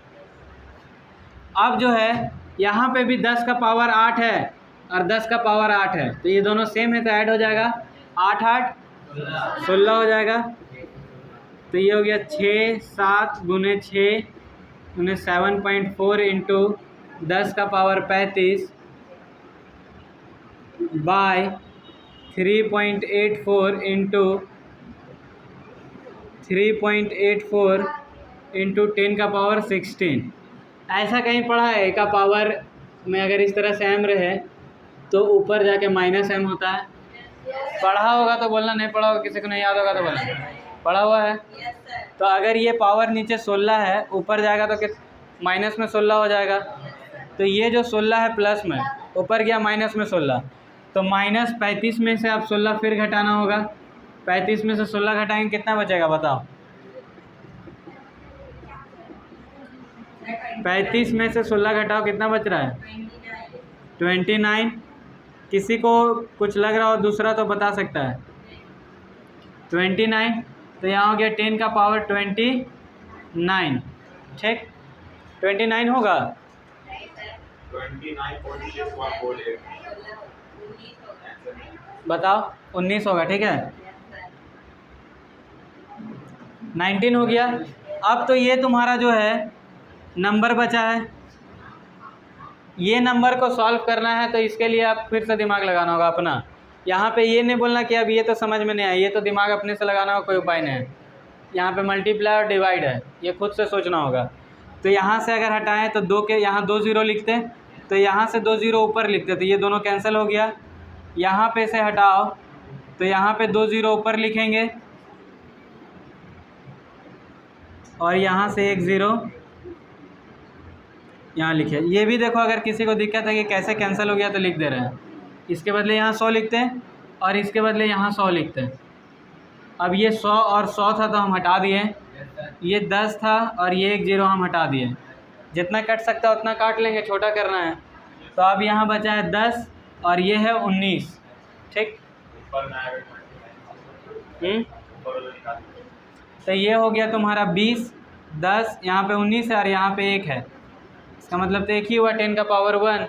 Speaker 1: अब जो है यहाँ पे भी 10 का पावर 8 है और 10 का पावर 8 है, तो ये दोनों सेम है तो ऐड हो जाएगा 8 8 16 हो जाएगा। तो ये हो गया 6 7 गुने 6 गुने 7.4 इंटू 10 का पावर 35 बाय 3.84 इंटू 3.84 इंटू 10 का पावर 16। ऐसा कहीं पढ़ा है का पावर में अगर इस तरह से m रहे तो ऊपर जाके -m होता है? पढ़ा होगा तो बोलना, नहीं पढ़ा होगा, किसी को नहीं याद होगा तो बोलना। पढ़ा हुआ है? तो अगर ये पावर नीचे 16 है, ऊपर जाएगा तो माइनस में 16 हो जाएगा। तो ये जो 16 है प्लस में, ऊपर गया माइनस में 16, तो -35 में से अब 16 फिर घटाना होगा। 35 में से 16 घटाएंगे कितना बचेगा बताओ? 35 में से 16 घटाओ कितना बच रहा है? 29। किसी को कुछ लग रहा हो दूसरा तो बता सकता है। 29, तो यहाँ हो गया 10 का पावर 29, ठीक? 29 होगा?
Speaker 3: 29.6148
Speaker 1: बताओ। 19 होगा, ठीक है। 19 हो गया। अब तो ये तुम्हारा जो है नंबर बचा है, ये नंबर को सॉल्व करना है, तो इसके लिए आप फिर से दिमाग लगाना होगा अपना। यहाँ पे ये नहीं बोलना कि अब ये तो समझ में नहीं आया, ये तो दिमाग अपने से लगाना होगा, कोई उपाय नहीं है। यहाँ पे मल्टीप्लाई और डिवाइड है, ये खुद से सोचना होगा। तो यहाँ से अगर हटाएं तो 2 के यहाँ 2 ज़ीरो लिखते, तो यहाँ से 2 ज़ीरो ऊपर लिखते, तो ये दोनों कैंसिल हो गया। यहाँ पे से हटाओ तो यहाँ पे 2 ज़ीरो ऊपर लिखेंगे और यहाँ से 1 ज़ीरो यहाँ लिखे। ये भी देखो, अगर किसी को दिक्कत है कि कैसे कैंसिल हो गया तो लिख दे रहे हैं। इसके बदले यहाँ 100 लिखते हैं और इसके बदले यहाँ 100 लिखते हैं। अब ये 100 और 100 था तो हम हटा दिए, ये 10 था और ये 1 ज़ीरो हम हटा दिए। जितना कट सकता है उतना काट लेंगे, छोटा करना है। तो अब यहाँ बचा है 10 और ये है 19, ठीक? तो ये हो गया तुम्हारा 20, 10, यहाँ पे 19 है और यहाँ पे 1 है, इसका मतलब तो एक ही हुआ 10 का पावर 1,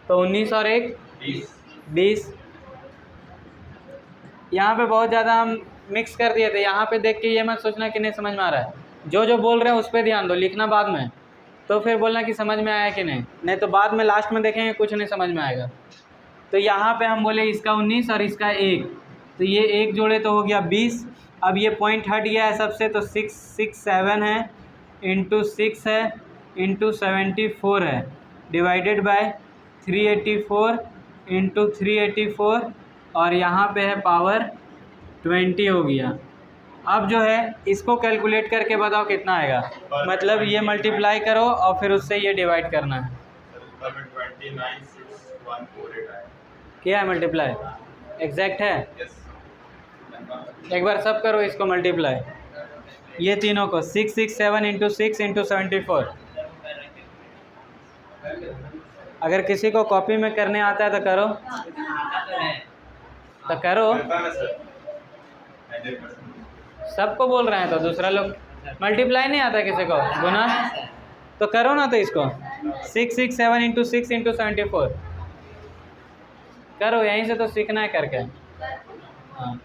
Speaker 1: तो 19 और 1 20। यहाँ पे बहुत ज़्यादा हम मिक्स कर दिए थे, यहाँ पे देख के ये मत सोचना कि नहीं समझ में आ रहा है। जो जो बोल रहे हैं उस पर ध्यान दो, लिखना बाद में, तो फिर बोलना कि समझ में आया कि नहीं तो बाद में लास्ट में देखेंगे कुछ नहीं समझ में आएगा। तो यहाँ पे हम बोले इसका 19 और इसका 1, तो ये 1 जोड़े तो हो गया 20। अब ये पॉइंट हट गया है सबसे, तो 667 है इंटू 6 है इंटू 74 है डिवाइडेड बाय 384 इंटू 384 और यहाँ पे है पावर 20 हो गया। अब जो है इसको कैलकुलेट करके बताओ कितना आएगा, मतलब ये मल्टीप्लाई करो और फिर उससे ये डिवाइड करना है।
Speaker 3: 296148 आया।
Speaker 1: क्या है मल्टीप्लाई? एग्जैक्ट है? एक बार सब करो इसको मल्टीप्लाई, ये तीनों को 667 इंटू 6 इंटू 74। अगर किसी को कॉपी में करने आता है तो करो, तो करो। सबको बोल रहे हैं तो दूसरा लोग मल्टीप्लाई नहीं आता किसी को, गुना तो करो ना। तो इसको 667 इंटू 6 इंटू 74 करो, यहीं से तो सीखना है करके। हाँ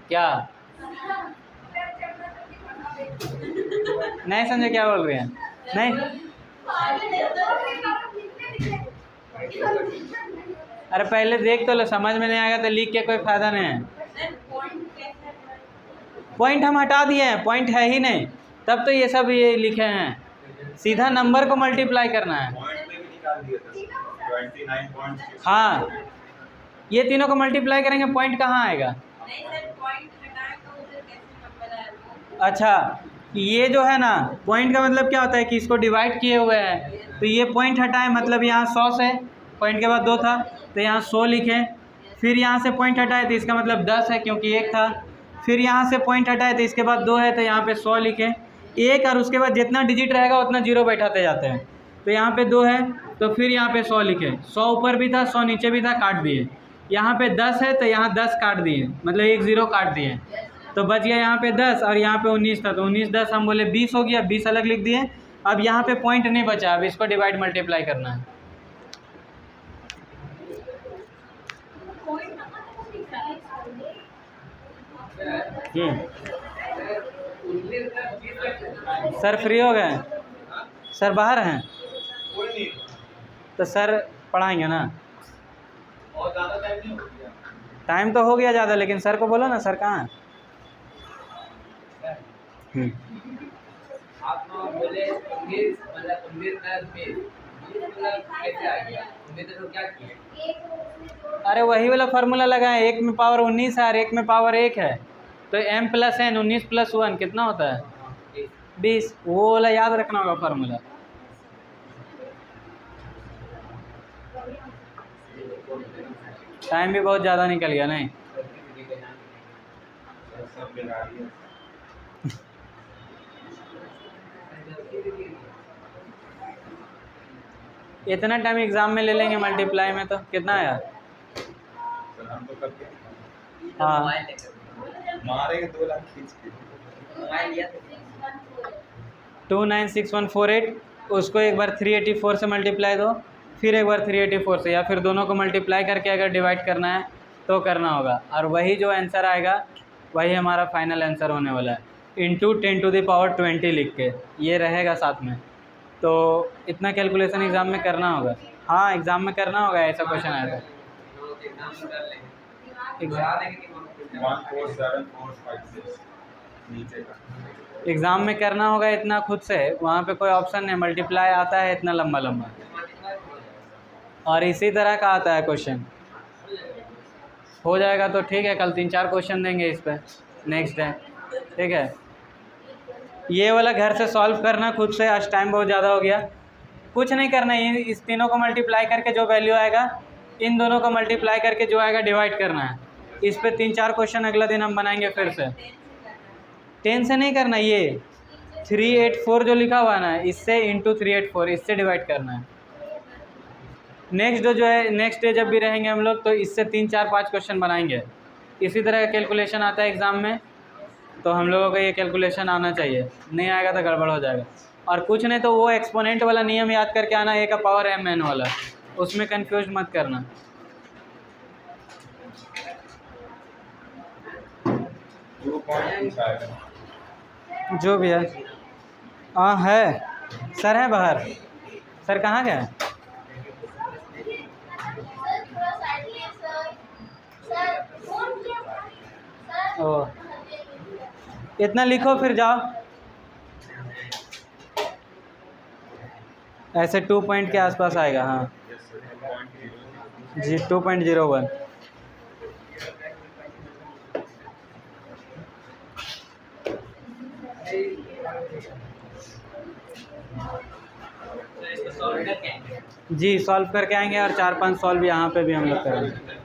Speaker 1: क्या नहीं समझे क्या बोल रहे हैं? नहीं, अरे पहले देख तो लो, समझ में नहीं आएगा तो लिख के कोई फ़ायदा नहीं है। पॉइंट हम हटा दिए हैं, पॉइंट है ही नहीं, तब तो ये सब ये लिखे हैं। सीधा नंबर को मल्टीप्लाई करना है। हाँ, ये तीनों को मल्टीप्लाई करेंगे, पॉइंट कहाँ आएगा? अच्छा, ये जो है ना, पॉइंट का मतलब क्या होता है कि इसको डिवाइड किए हुए हैं, तो ये पॉइंट हटाएं, मतलब यहाँ 100 से पॉइंट के बाद 2 था तो यहाँ 100 लिखें। फिर यहाँ से पॉइंट हटाए तो इसका मतलब 10 है क्योंकि 1 था। फिर यहाँ से पॉइंट हटाए तो इसके बाद 2 है तो यहाँ पे 100 लिखें, 1, और उसके बाद जितना डिजिट रहेगा उतना जीरो बैठाते जाते हैं। तो यहाँ पे 2 है तो फिर यहाँ पे 100 लिखें, 100 ऊपर भी था 100 नीचे भी था, काट दिए। यहाँ पे 10 है तो यहाँ 10 काट दिए, मतलब 1 ज़ीरो काट दिए, तो बच गया यहाँ पे 10 और यहाँ पे 19 था, तो 19 10 हम बोले 20 हो गया, 20 अलग लिख दिए। अब यहाँ पे पॉइंट नहीं बचा, अब इसको डिवाइड मल्टीप्लाई करना है। सर फ्री हो गए? सर बाहर हैं?
Speaker 3: कोई नहीं।
Speaker 1: तो सर पढ़ाएंगे ना?
Speaker 3: और ज़्यादा टाइम नहीं हो गया।
Speaker 1: टाइम तो हो गया ज़्यादा, लेकिन सर को बोलो ना, सर कहाँ हैं?
Speaker 2: आप बोले 19 मतलब 19 प्लस 20 मतलब कैसे आ गया? 19 तो क्या किए?
Speaker 1: अरे वही वाला फार्मूला लगाए, एक में पावर 19 है और एक में पावर 1 है, तो m प्लस n 19 प्लस 1 कितना होता है? 20। वो वाला याद रखना होगा फार्मूला। टाइम भी बहुत ज़्यादा निकल गया नहीं?
Speaker 3: सब बिना रही है।
Speaker 1: इतना टाइम एग्ज़ाम में ले लेंगे मल्टीप्लाई में तो कितना आया?
Speaker 3: सर हम तो करते हैं।
Speaker 1: हाँ
Speaker 3: मारेंगे 2 लाख खींच के।
Speaker 2: मोबाइल लिया
Speaker 1: 296148, उसको एक बार 384 से मल्टीप्लाई दो, फिर एक बार 384 से, या फिर दोनों को मल्टीप्लाई करके अगर डिवाइड करना है तो करना होगा, और वही जो आंसर आएगा वही हमारा फाइनल आंसर होने वाला है, इंटू 10⁻20 लिख के ये रहेगा साथ में। तो इतना कैलकुलेशन एग्ज़ाम में करना होगा। हाँ एग्ज़ाम में करना होगा, ऐसा क्वेश्चन आएगा। एग्ज़ाम
Speaker 3: 147456 नीचे का।
Speaker 1: एग्ज़ाम में करना होगा इतना खुद से, वहाँ पे कोई ऑप्शन नहीं, मल्टीप्लाई आता है इतना लंबा लंबा, और इसी तरह का आता है क्वेश्चन। हो जाएगा तो ठीक है, कल 3-4 क्वेश्चन देंगे इस पर नेक्स्ट डे, ठीक है। ये वाला घर से सॉल्व करना खुद से, आज टाइम बहुत ज़्यादा हो गया। कुछ नहीं करना है, इस तीनों को मल्टीप्लाई करके जो वैल्यू आएगा इन दोनों को मल्टीप्लाई करके जो आएगा डिवाइड करना है। इस पे 3-4 क्वेश्चन अगला दिन हम बनाएंगे फिर से। 10 से नहीं करना, ये 384 जो लिखा हुआ है ना, इससे इंटू 384 इससे डिवाइड करना है। नेक्स्ट जो है नेक्स्ट डे जब भी रहेंगे हम लोग तो इससे 3-4-5 क्वेश्चन बनाएंगे। इसी तरह का कैलकुलेशन आता है एग्ज़ाम में, तो हम लोगों को ये कैलकुलेशन आना चाहिए, नहीं आएगा तो गड़बड़ हो जाएगा। और कुछ नहीं तो वो एक्सपोनेंट वाला नियम याद करके आना, a का पावर mn वाला, उसमें कंफ्यूज मत करना। जो भी है, हाँ है, सर है बाहर। सर कहाँ गए? ओ इतना लिखो फिर जाओ। ऐसे 2 पॉइंट के आसपास आएगा। हाँ जी 2.01। जी सॉल्व करके आएंगे, और 4-5 सॉल्व यहाँ पे भी हम लोग करेंगे।